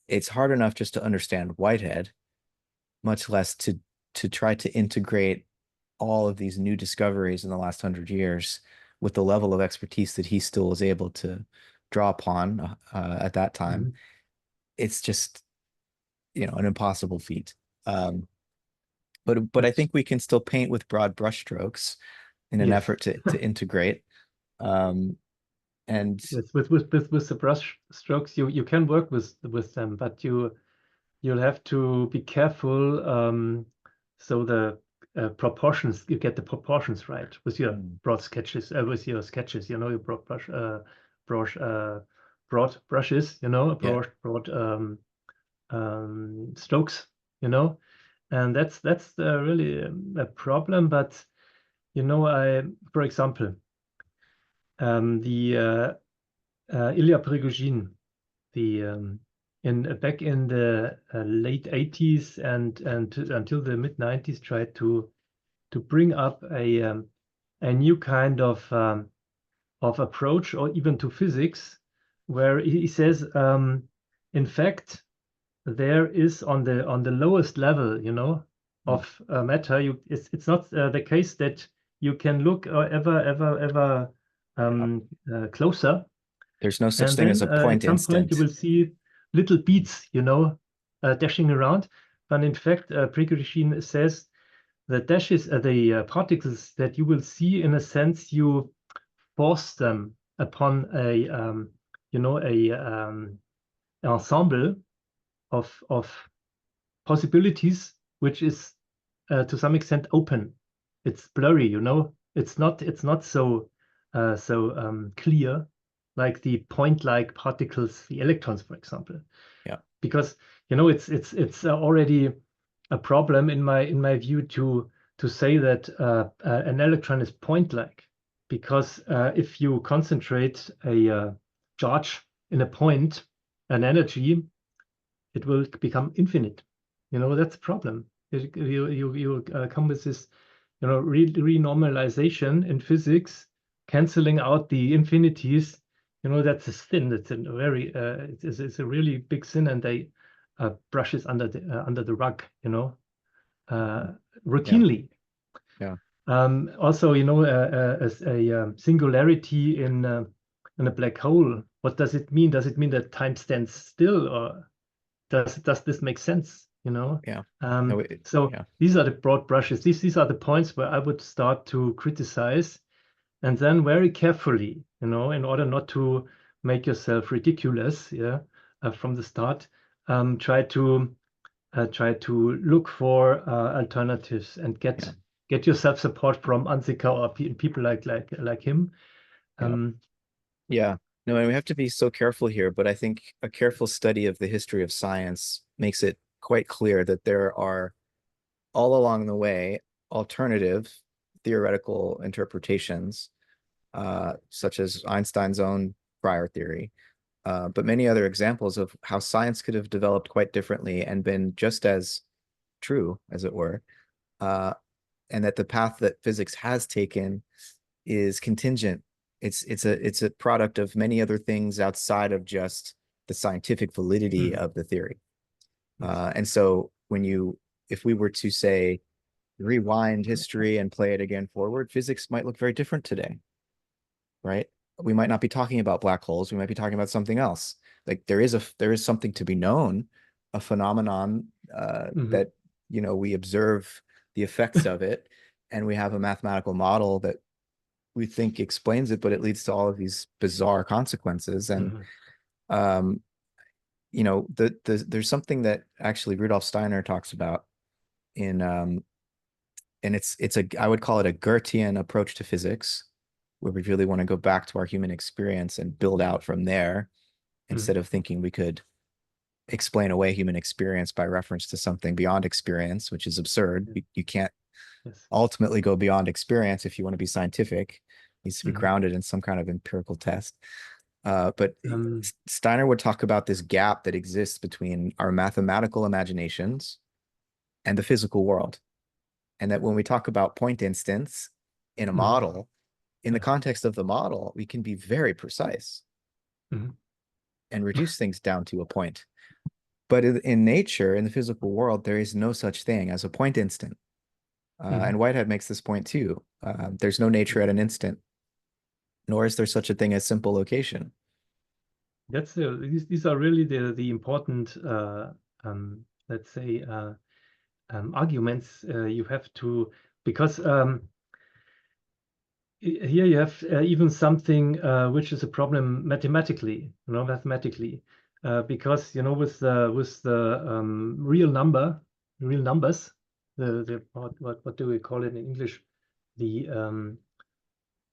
it's hard enough just to understand Whitehead, much less to try to integrate all of these new discoveries in the last 100 years with the level of expertise that he still was able to draw upon at that time. Mhm. It's just an impossible feat. Um, but I But think we can still paint with broad brushstrokes in an yes, effort to integrate. Um, and yes, with the brush strokes, you can work with them, but you'll have to be careful, so the proportions, you get the proportions right with your mm, broad sketches, with your sketches, your broad brush, broad brushes, yeah, broad strokes, you know, and that's really a problem. But for example, the Ilya Prigogine, the in back in the late 80s and until the mid 90s, tried to bring up a new kind of approach, or even to physics, where he says, in fact, there is on the lowest level, mm, of matter. It's not the case that you can look ever yeah. closer, There's no such and thing as then a at point some point you instant. will see little beats, dashing around. But in fact, Prigogine says the dashes, the particles that you will see, in a sense, you force them upon a ensemble of possibilities, which is to some extent open. It's blurry, It's not so clear, like the point-like particles, the electrons, for example, Yeah, because it's already a problem in my view to say that an electron is point-like, because if you concentrate a charge in a point, an energy, it will become infinite. That's a problem. You come with this, renormalization in physics, canceling out the infinities. That's a sin. That's a very it's a really big sin, and they brush it under the rug, uh, yeah, routinely. yeah, Also, as a singularity in a black hole. What does it mean? Does it mean that time stands still, or does this make sense? yeah. No, So yeah, these are the broad brushes. These are the points where I would start to criticize, and then very carefully, in order not to make yourself ridiculous, yeah, from the start, try to look for alternatives, and yeah, get yourself support from Ansika, or people like him. yeah, Um, yeah. No, and we have to be so careful here, but I think a careful study of the history of science makes it quite clear that there are all along the way alternative theoretical interpretations, such as Einstein's own prior theory, but many other examples of how science could have developed quite differently and been just as true, as it were, uh, and that the path that physics has taken is contingent. It's a product of many other things outside of just the scientific validity mhm, of the theory. yes. And so if we were to say rewind history and play it again forward, physics might look very different today, right? We might not be talking about black holes. We might be talking about something else. Like there is something to be known, a phenomenon Mhm, that we observe the effects of it, and we have a mathematical model that we think explains it, but it leads to all of these bizarre consequences. And mhm, um, there's something that actually Rudolf Steiner talks about in and it's a I would call it a Goethean approach to physics, where we really want to go back to our human experience and build out from there mhm, instead of thinking we could explain away human experience by reference to something beyond experience, which is absurd. Yeah. You can't Yes. ultimately go beyond experience if you want to be scientific. It needs to be Mhm. grounded in some kind of empirical test. But Um, Steiner would talk about this gap that exists between our mathematical imaginations and the physical world. And that when we talk about point instance in a mhm. model, in the Yeah. context of the model, we can be very precise Mhm. and reduce things down to a point. But in nature, in the physical world, there is no such thing as a point instant. And Mhm. Whitehead makes this point too. There's no nature at an instant, nor is there such a thing as simple location. These are really the important let's say arguments you have to, because here you have even something which is a problem mathematically, mathematically, because with the real numbers, the what do we call it in English, the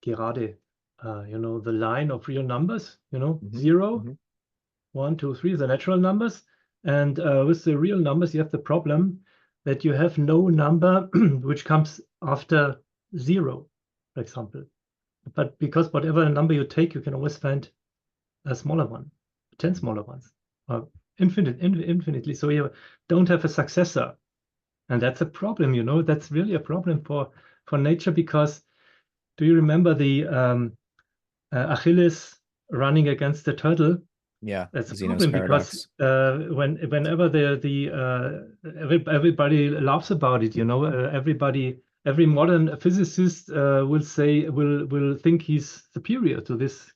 gerade, the line of real numbers, Mm-hmm. 0, Mm-hmm. 1, 2, 3, the natural numbers. And with the real numbers, you have the problem that you have no number which comes after 0, for example. But because whatever number you take, you can always find a smaller one, 10 smaller ones, or infinitely. So you don't have a successor. And that's a problem, that's really a problem for nature, because do you remember the Achilles running against the turtle? Yeah, That's a Zeno's problem because paradox. whenever everybody laughs about it, every modern physicist will think he's superior to this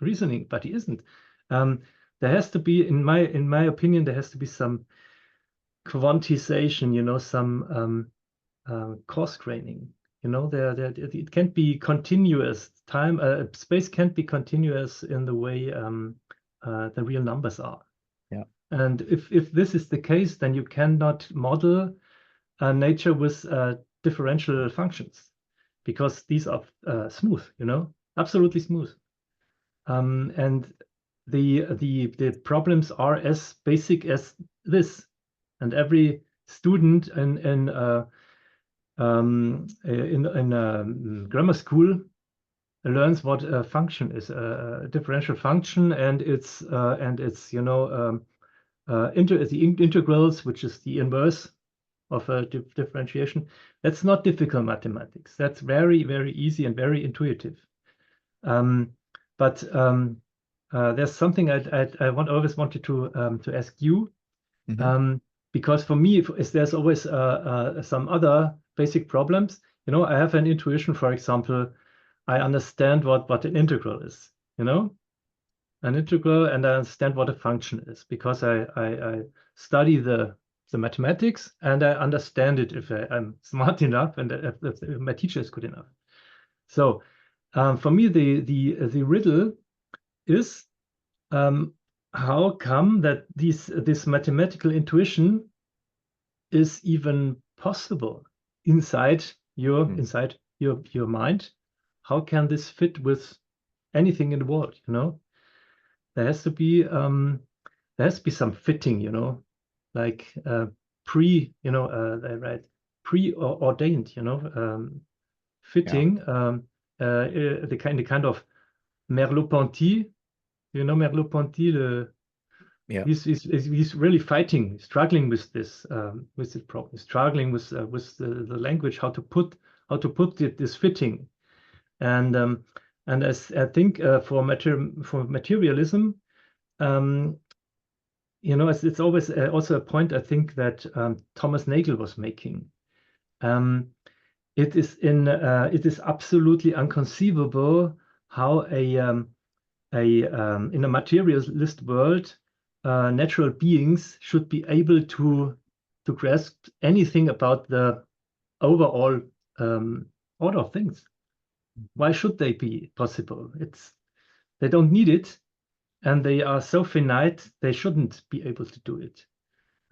reasoning, but he isn't. Um, there has to be, in my opinion, there has to be some quantization, some coarse graining. There it can't be continuous. Space can't be continuous in the way the real numbers are. Yeah. And if this is the case, then you cannot model nature with differential functions, because these are smooth, absolutely smooth. And the problems are as basic as this. And every student in grammar school learns what a function is, a differential function, and it's the integrals, which is the inverse of a differentiation. That's not difficult mathematics. That's very, very easy and very intuitive. Um, but there's something always wanted to ask you, Mm-hmm. um, because for me, there's always some other basic problems. I have an intuition, for example, I understand what an integral is, an integral, and I understand what a function is because I study the mathematics and I understand it if I'm smart enough and if my teacher is good enough. So for me, the riddle is, um, how come that this mathematical intuition is even possible inside your Mm. inside your mind? How can this fit with anything in the world? There has to be some fitting, like right, preordained, Yeah. fitting, the kind of Merleau-Ponty, Merleau-Ponty, Yeah. he's really struggling with this problem, struggling with the language, how to put this fitting, and as I think for materialism, um, it's always also a point I think that Thomas Nagel was making. Um, it is absolutely inconceivable how in a materialist world, natural beings should be able to grasp anything about the overall um, order of things. Why should they be possible? They don't need it, and they are so finite they shouldn't be able to do it.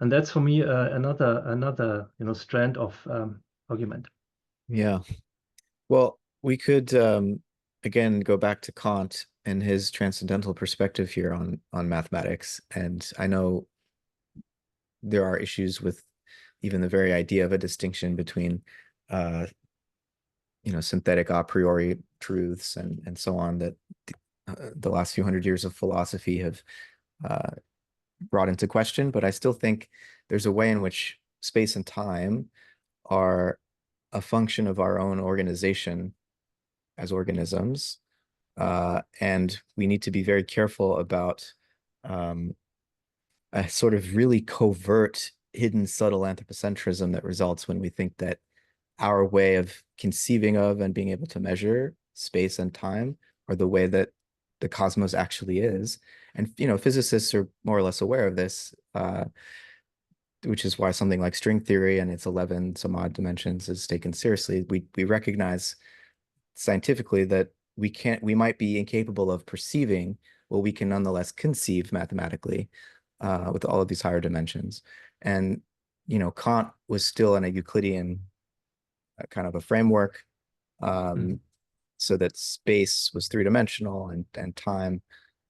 And that's for me another strand of argument. Yeah. Well, we could again go back to Kant and his transcendental perspective here on mathematics. And I know there are issues with even the very idea of a distinction between uh, synthetic a priori truths and so on that the last few hundred years of philosophy have uh, brought into question. But I still think there's a way in which space and time are a function of our own organization as organisms. And we need to be very careful about um, a sort of really covert, hidden, subtle anthropocentrism that results when we think that our way of conceiving of and being able to measure space and time are the way that the cosmos actually is. And physicists are more or less aware of this, which is why something like string theory and its 11 some odd dimensions is taken seriously. We recognize scientifically that we might be incapable of perceiving what we can nonetheless conceive mathematically with all of these higher dimensions. And Kant was still in a Euclidean kind of a framework, so that space was three-dimensional and time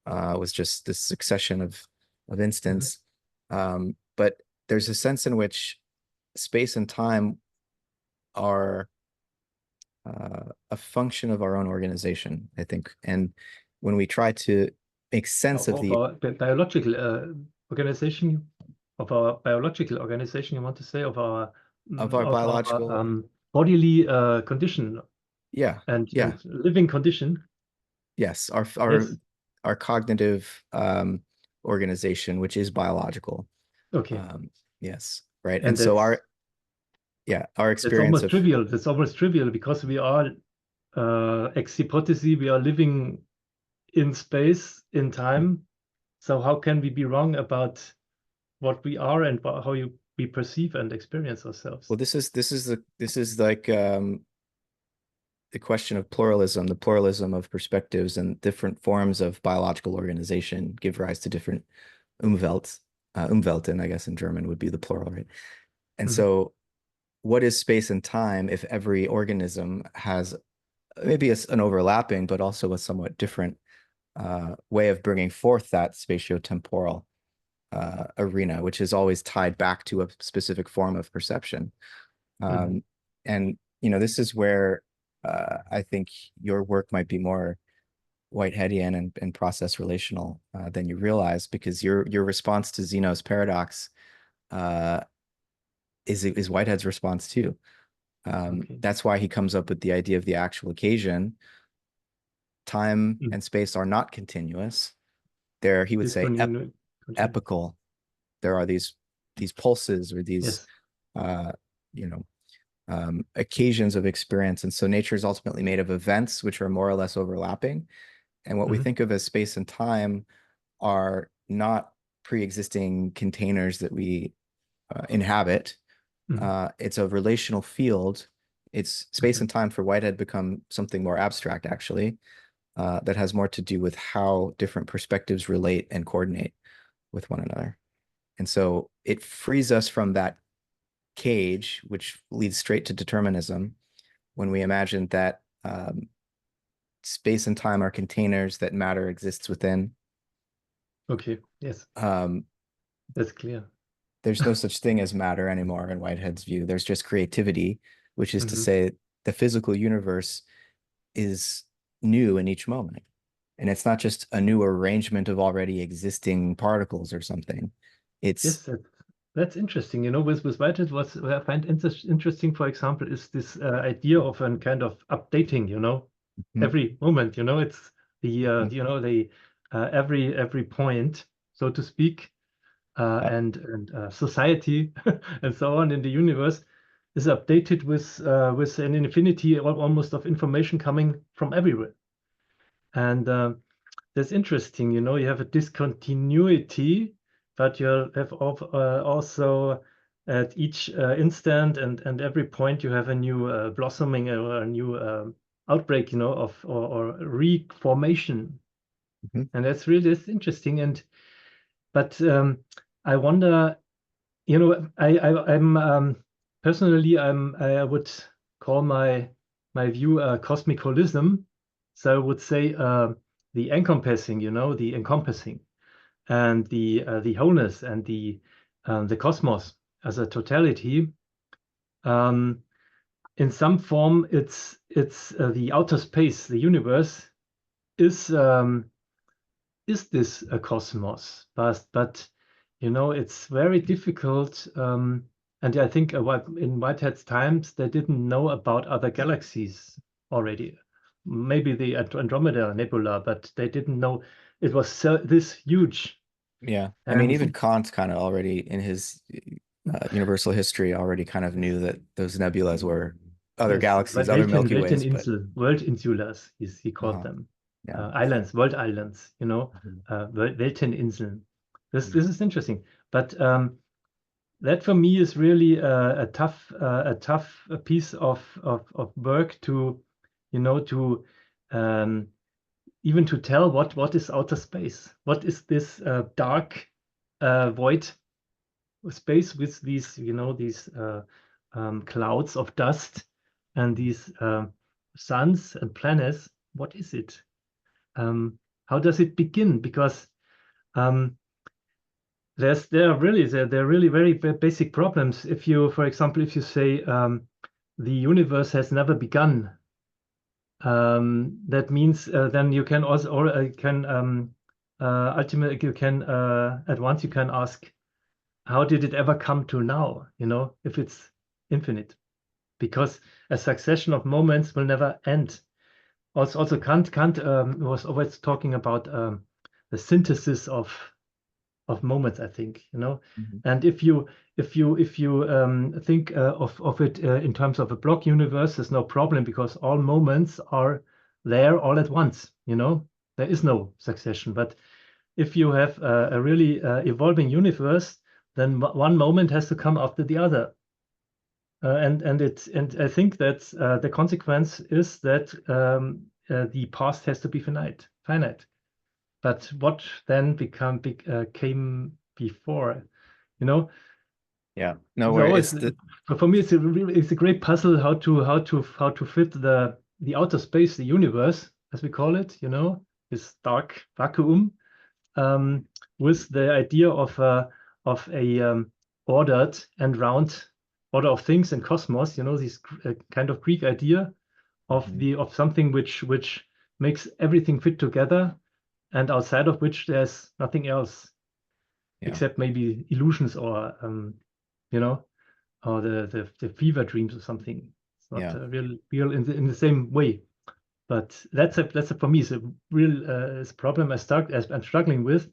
was just this succession of instants. But there's a sense in which space and time are a function of our own organization, I think. And when we try to make sense of Of our biological organization, of our biological organization, you want to say, of our biological, bodily condition yeah, and yeah, living condition. yes, Yes. our cognitive organization, which is biological. Okay. Yes, right. And And so that's our that's experience almost of trivial. That's almost trivial because we are ex hypothesis, we are living in space, in time. So how can we be wrong about what we are and how we perceive and experience ourselves? well, this is like the question of pluralism, the pluralism of perspectives and different forms of biological organization give rise to different Umwelt. Umwelten, I guess in German would be the plural, right? And so what is space and time if every organism has maybe an overlapping, but also a somewhat different way of bringing forth that spatiotemporal arena, which is always tied back to a specific form of perception. And this is where I think your work might be more Whiteheadian and process relational than you realize, because your response to Zeno's paradox uh, is Whitehead's response too. Okay. That's why he comes up with the idea of the actual occasion. Time and space are not continuous. They're, he would say, epical. There are these pulses or these Yes. you know occasions of experience. And so nature is ultimately made of events which are more or less overlapping. And what we think of as space and time are not pre-existing containers that we inhabit. It's a relational field. It's space and time for Whitehead become something more abstract, actually, that has more to do with how different perspectives relate and coordinate with one another. And so it frees us from that cage, which leads straight to determinism, when we imagine that space and time are containers that matter exists within. Okay. Yes. That's clear. There's no such thing as matter anymore in Whitehead's view. There's just creativity, which is to say the physical universe is new in each moment. And it's not just a new arrangement of already existing particles or something. It's Yes, that's interesting. You know, with Whitehead, what I find interesting, for example, is this idea of a kind of updating. You know, every moment. You know, it's the every point, so to speak, and society and so on in the universe is updated with an infinity almost of information coming from everywhere. And that's interesting. You know, you have a discontinuity, but you have also at each instant and every point you have a new blossoming or a new outbreak, you know, of or reformation. And that's interesting. And but I wonder, you know, I'm personally I would call my view cosmic holism. So I would say the encompassing, you know, the encompassing and the wholeness and the the cosmos as a totality, in some form, it's the outer space, the universe is this a cosmos? But it's very difficult. And I think in Whitehead's times, they didn't know about other galaxies already. Maybe the Andromeda Nebula, but they didn't know it was this huge. Yeah. I mean, And even Kant kind of already in his universal history already kind of knew that those nebulas were other yes, galaxies, other Milky Ways, but Welteninsel, world insulas, he called uh-huh. them. Yeah. Islands, world islands, Mhm. Welteninseln. This is interesting. But that for me is really a tough piece of work to, to even to tell what is outer space, what is this dark void space with these these clouds of dust and these suns and planets. What is it? How does it begin? Because um, there are really very basic problems. If you, for example, if you say the universe has never begun, that means then you can also or can ultimately you can at once you can ask, how did it ever come to now? If it's infinite, because a succession of moments will never end. Also Kant was always talking about the synthesis of moments, I think, Mhm. and if you think of it in terms of a block universe, there's no problem because all moments are there all at once. There is no succession. But if you have a really evolving universe, then one moment has to come after the other. And I think that the consequence is that the past has to be finite. But what then came before? You know, Yeah. No, it's where always it's the for me it's a great puzzle how to fit the outer space, the universe, as we call it. This dark vacuum, um, with the idea of a ordered and round order of things and cosmos. This kind of Greek idea of Mhm. the of something which makes everything fit together, and outside of which there's nothing else Yeah. except maybe illusions or you know or the fever dreams or something. It's not Yeah. real in the same way. But that's for me is a real is a problem I'm struggling with,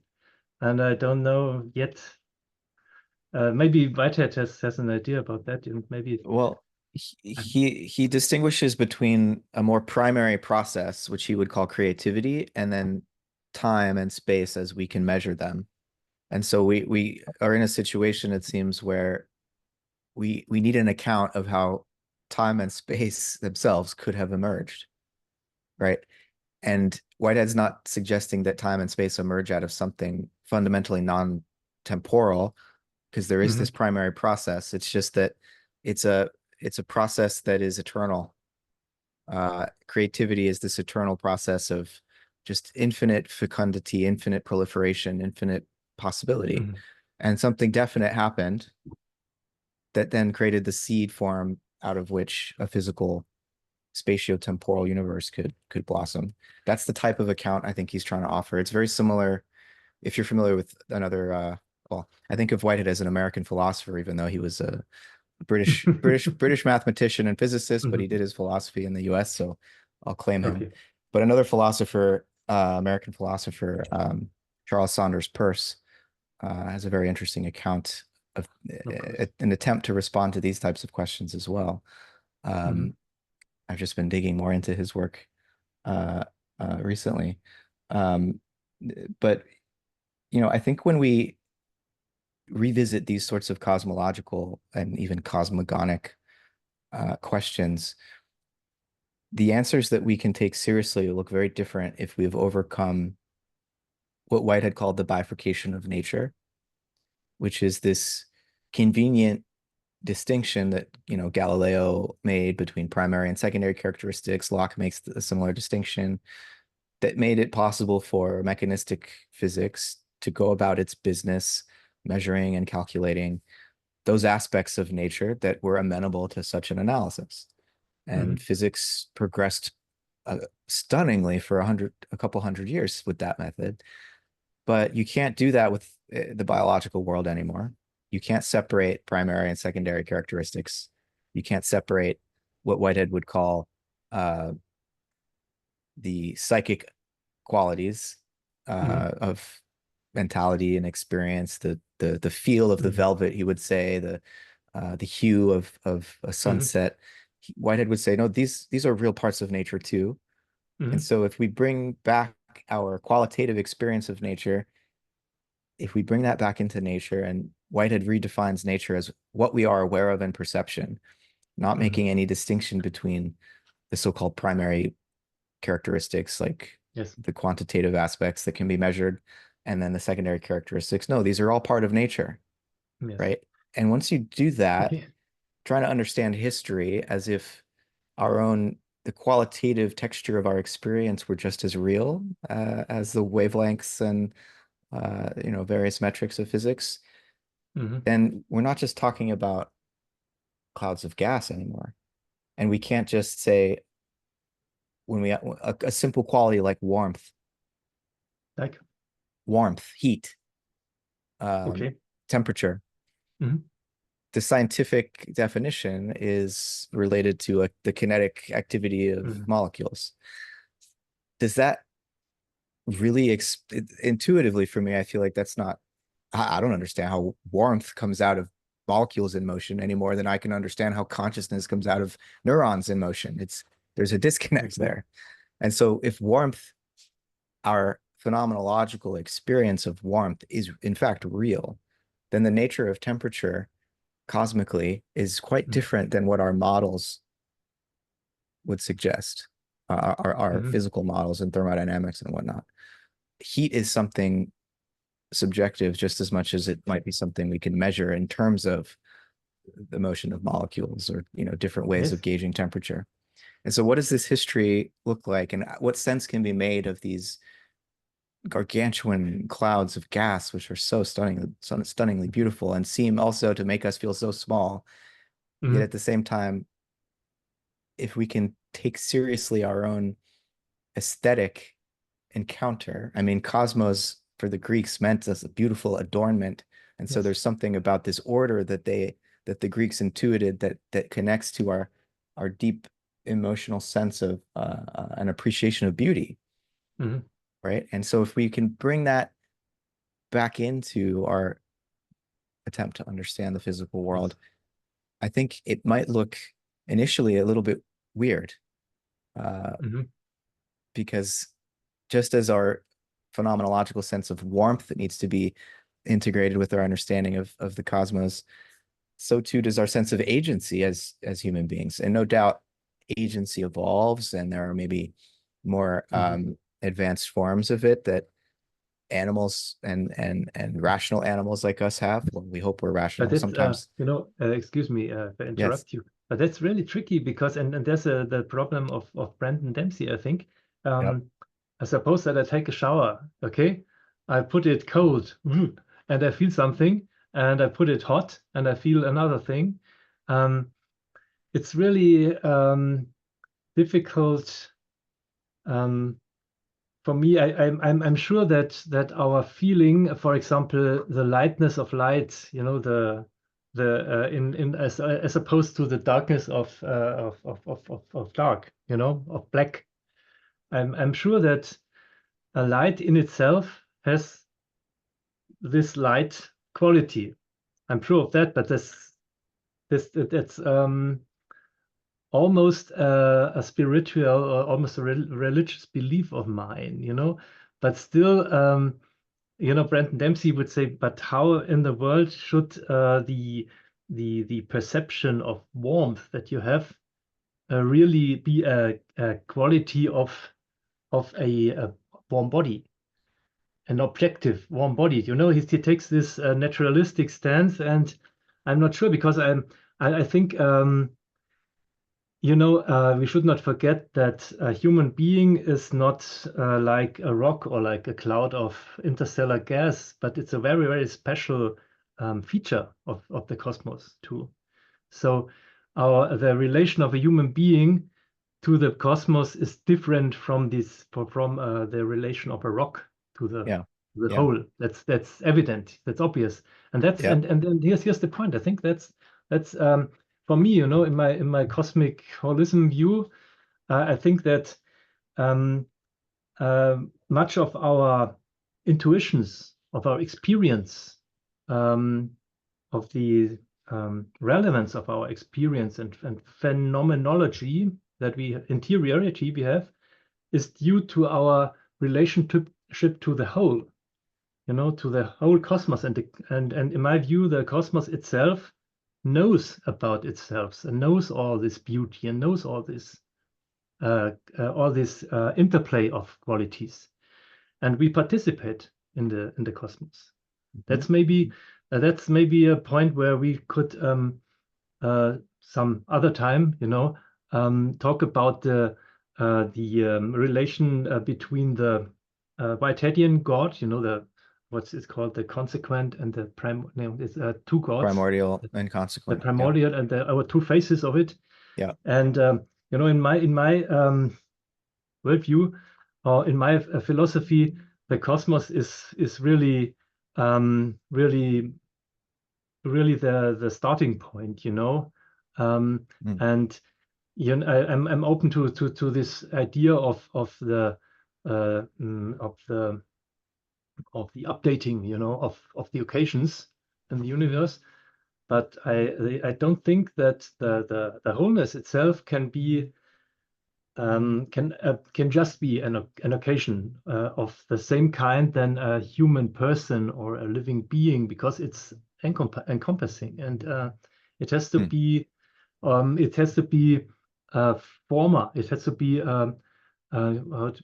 and I don't know yet. Maybe Whitehead has an idea about that, and maybe Well, he distinguishes between a more primary process, which he would call creativity, and then time and space as we can measure them. And so we are in a situation, it seems, where we need an account of how time and space themselves could have emerged, right? And Whitehead's not suggesting that time and space emerge out of something fundamentally non-temporal, because there is this Mhm, primary process. It's just that it's a it's a process that is eternal. Creativity is this eternal process of just infinite fecundity, infinite proliferation, infinite possibility. mhm, And something definite happened that then created the seed form out of which a physical spatio-temporal universe could blossom. That's the type of account I think he's trying to offer. It's very similar if you're familiar with another well, I think of Whitehead as an American philosopher, even though he was a British mathematician and physicist, but he mhm. did his philosophy in the US, so I'll claim him. Okay, But another philosopher, American philosopher, Charles Saunders Peirce, has a very interesting account of of course. an attempt to respond to these types of questions as well. Mhm, Um, I've just been digging more into his work uh, recently. Um, but I think when we revisit these sorts of cosmological and even cosmogonic questions, the answers that we can take seriously look very different if we've overcome what Whitehead called the bifurcation of nature, which is this convenient distinction that Galileo made between primary and secondary characteristics. Locke makes a similar distinction that made it possible for mechanistic physics to go about its business measuring and calculating those aspects of nature that were amenable to such an analysis. And Mhm. physics progressed stunningly for a couple hundred years with that method. But you can't do that with the biological world anymore. You can't separate primary and secondary characteristics. You can't separate what Whitehead would call the psychic qualities Mhm. of mentality and experience, the feel of the Mhm. velvet, he would say, the hue of a Mhm. sunset. Whitehead would say, no, these are real parts of nature too. And Mhm. so if we bring back our qualitative experience of nature, if we bring that back into nature, and Whitehead redefines nature as what we are aware of in perception, not Mhm. making any distinction between the so-called primary characteristics, like Yes. the quantitative aspects that can be measured, and then the secondary characteristics. No, these are all part of nature, Yes. right? And once you do that, Okay. trying to understand history as if our own the qualitative texture of our experience were just as real as the wavelengths and various metrics of physics, Mhm. then we're not just talking about clouds of gas anymore. And we can't just say when we a simple quality like Like, heat, um, okay. temperature. Mhm. The scientific definition is related to the kinetic activity of Mhm. molecules. Does that really intuitively for me? I feel like that's not. I don't understand how warmth comes out of molecules in motion any more than I can understand how consciousness comes out of neurons in motion. There's a disconnect Okay. there. And so if warmth, our phenomenological experience of warmth is in fact real, then the nature of temperature cosmically is quite Mhm. different than what our models would suggest, our Mhm. physical models and thermodynamics and whatnot. Heat is something subjective just as much as it might be something we can measure in terms of the motion of molecules or different ways of Yes. gauging temperature. And so what does this history look like, and what sense can be made of these gargantuan clouds of gas, which are stunningly beautiful and seem also to make us feel so small? Yet Mhm. at the same time, if we can take seriously our own aesthetic encounter, I mean, cosmos for the Greeks meant as a beautiful adornment. And so Yes. there's something about this order that the Greeks intuited that connects to our deep emotional sense of an appreciation of beauty, Mhm. right? And so if we can bring that back into our attempt to understand the physical Yes. world, I think it might look initially a little bit weird, uh, Mhm. because just as our phenomenological sense of warmth that needs to be integrated with our understanding of the cosmos, so too does our sense of agency as human beings. And no doubt agency evolves, and there are maybe more Mhm. advanced forms of it that animals and rational animals like us have. Well, we hope we're But rational that's, sometimes. excuse me if I Yes. interrupt you, but that's really tricky because, and there's the problem of Brandon Dempsey, I think. Yep. I suppose that I take a shower, okay? I put it cold and I feel something, and I put it hot and I feel another thing. Um, it's really difficult um, for me. I'm sure that our feeling, for example, the lightness of light, the in as opposed to the darkness of dark, of black. I'm sure that a light in itself has this light quality. I'm sure of that, but that's almost a spiritual or almost a religious belief of mine, but still, Brandon Dempsey would say, but how in the world should the perception of warmth that you have really be a quality of a warm body, an objective warm body? He takes this naturalistic stance, and I'm not sure because I think we should not forget that a human being is not like a rock or like a cloud of interstellar gas, but it's a very, very special feature of the cosmos too. So the relation of a human being to the cosmos is different from the relation of a rock to the Yeah. whole. That's evident. That's obvious. And that's Yeah. and then here's the point. I think that's for me, you know, in my cosmic holism view, I think that much of our intuitions, of our experience, of the relevance of our experience and phenomenology that interiority we have, is due to our relationship to the whole, you know, to the whole cosmos. And in my view, the cosmos itself knows about itself and knows all this beauty and knows all this interplay of qualities, and we participate in the cosmos. Mhm. That's maybe a point where we could some other time, you know, talk about the relation between the Whiteheadian God, you know, the what's it called, the consequent and the prime. No, it's two gods, Primordial and the consequent. Yeah. primordial and our two faces of it. Yeah. And you know, in my worldview, or in my philosophy, the cosmos is really really the starting point, you know. Mm. And you know, I'm open to this idea of the updating, you know, of the occasions in the universe. But I don't think that the wholeness itself can be can just be an occasion of the same kind than a human person or a living being, because it's encompassing, and it has to Mm. be it has to be uh, former, it has to be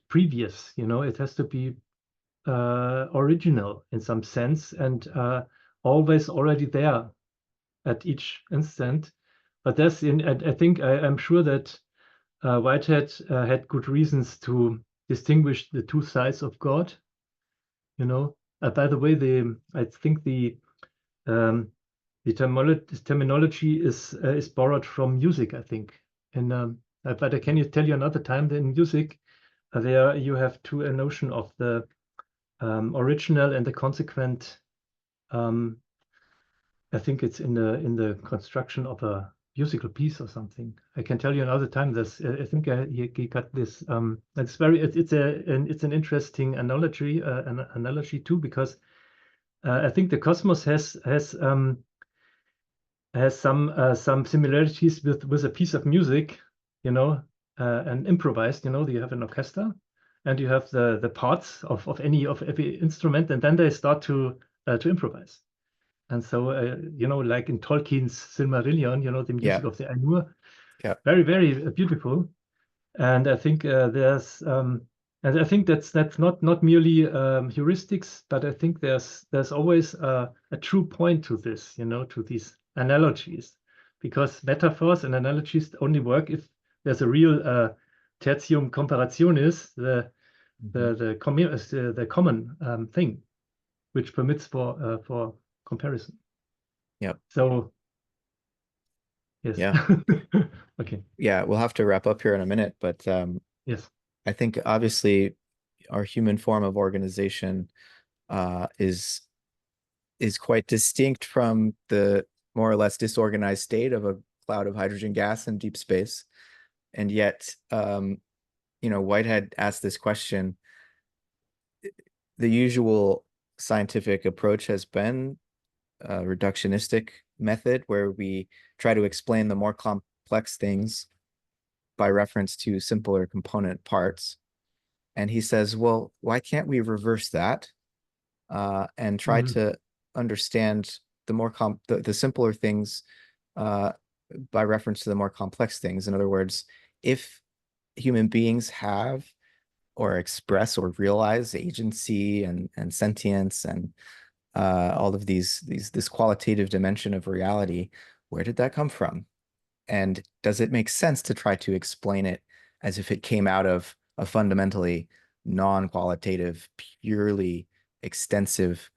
previous, you know, it has to be original in some sense, and always already there at each instant. But I think I'm sure that Whitehead had good reasons to distinguish the two sides of God. You know, by the way, I think um, the terminology is borrowed from music, I think. And but can you tell you another time that in music there you have a notion of the original and the consequent. Um, I think it's in the construction of a musical piece or something. I can tell you another time. This I think he got this. It's an interesting analogy, an analogy too, because I think the cosmos has some similarities with a piece of music, you know, and improvised. You know, you have an orchestra, and you have the parts of every instrument, and then they start to improvise. And so, you know, like in Tolkien's Silmarillion, you know, the Yeah. music of the Ainur, Yeah. very, very beautiful. And I think and I think that's not merely heuristics, but I think there's always a true point to this, you know, to these analogies, because metaphors and analogies only work if there's a real tertium comparationis, Mhm. the common thing, which permits for comparison. Yep. So yes. Yeah. Okay. Yeah. We'll have to wrap up here in a minute, but Yes. I think obviously our human form of organization is quite distinct from the more or less disorganized state of a cloud of hydrogen gas in deep space. And yet, you know, Whitehead asked this question. The usual scientific approach has been a reductionistic method where we try to explain the more complex things by reference to simpler component parts. And he says, well, why can't we reverse that and try Mhm. to understand the simpler things uh, by reference to the more complex things? In other words, if human beings have or express or realize agency and sentience and all of this qualitative dimension of reality, where did that come from? And does it make sense to try to explain it as if it came out of a fundamentally non-qualitative, purely extensive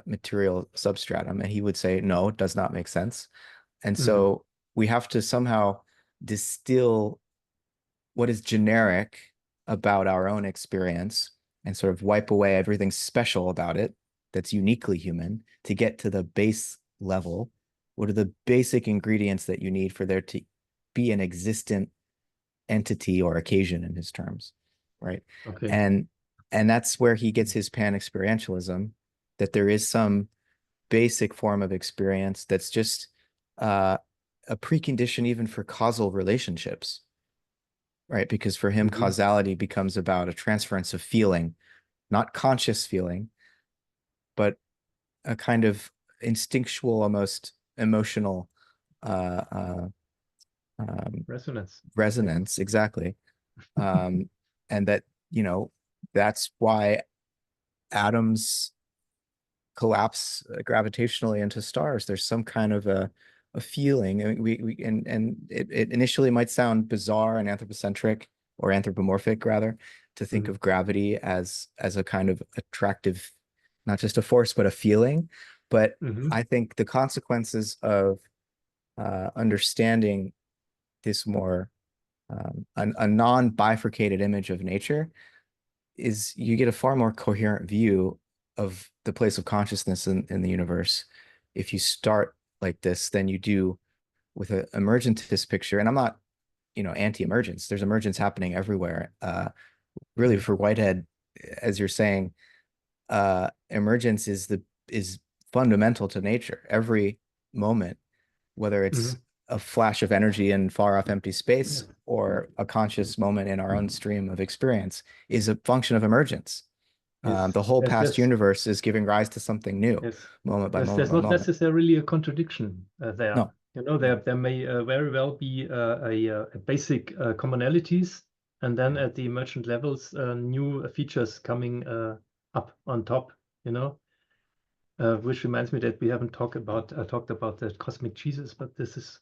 material substratum, and he would say, no, it does not make sense. And Hmm. so we have to somehow distill what is generic about our own experience and sort of wipe away everything special about it that's uniquely human to get to the base level. What are the basic ingredients that you need for there to be an existent entity or occasion in his terms, right? Okay. And that's where he gets his pan-experientialism, that there is some basic form of experience that's just uh, a precondition even for causal relationships, right? Because for him, Hmm. causality becomes about a transference of feeling, not conscious feeling, but a kind of instinctual, almost emotional uh, uh, um, Resonance, maybe. resonance, exactly. Um, and that, you know, that's why atoms collapse gravitationally into stars. There's some kind of a feeling. I mean, and it initially might sound bizarre and anthropocentric or anthropomorphic rather to think Hmm. of gravity as a kind of attractive, not just a force, but a feeling. But Hmm. I think the consequences of understanding this more a non-bifurcated image of nature is you get a far more coherent view of the place of consciousness in the universe if you start like this than you do with an emergentist picture. And I'm not, anti-emergence. There's emergence happening everywhere. Really, Hmm. for Whitehead, as you're saying, emergence is fundamental to nature. Every moment, whether it's Hmm. a flash of energy in far off empty space Yes. or a conscious moment in our own stream of experience, is a function of emergence. Yes. The whole Yes. past Yes. universe is giving rise to something new, Yes. moment by moment There's by not moment. necessarily a contradiction there. No, There no. there may very well be a basic commonalities, and then Yeah. at the emergent levels, new features coming up on top. You know, which reminds me that we haven't talked about the cosmic Jesus, but this is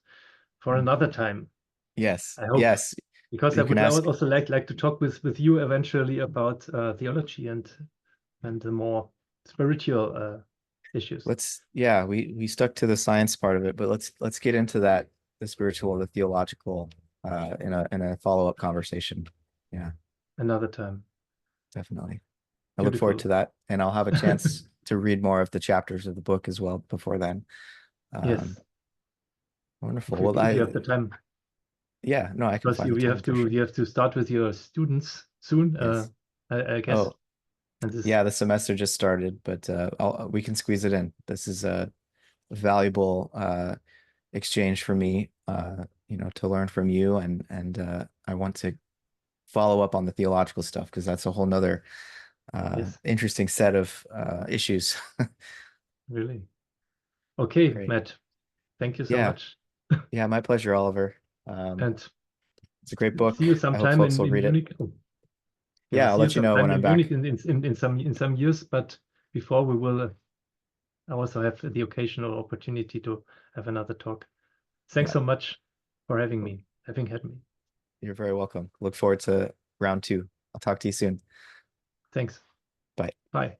for another time. Yes, I hope, yes. because I You can would ask. also like to talk with you eventually about theology and the more spiritual issues. Yeah, we stuck to the science part of it, but let's get into that, the spiritual, the theological, in a follow-up conversation. Yeah, Another time. definitely. I look forward Beautiful. to that, and I'll have a chance to read more of the chapters of the book as well before then. Um, Yes, Wonderful. if you Well, if you have the time, yeah, no, I can because find the you time have for to sure. you have to start with your students soon, Yes. I guess. Oh, And this, yeah, the semester just started, but we can squeeze it in. This is a valuable exchange for me, to learn from you, and I want to follow up on the theological stuff because that's a whole nother yes, interesting set of issues. really. Okay, Great. Matt, thank you so Yeah, much. yeah, my pleasure, Oliver. Um, And it's a great see book. you I hope sometime folks will in read it. Munich. Oh, yeah, Yeah, I'll see you let you know when sometime I'm in Munich back. in some years. But before we will also have the occasional opportunity to have another talk. Thanks Yeah, so much for having had me. you're very welcome. Look forward to round two. I'll talk to you soon. Thanks. Bye. Bye.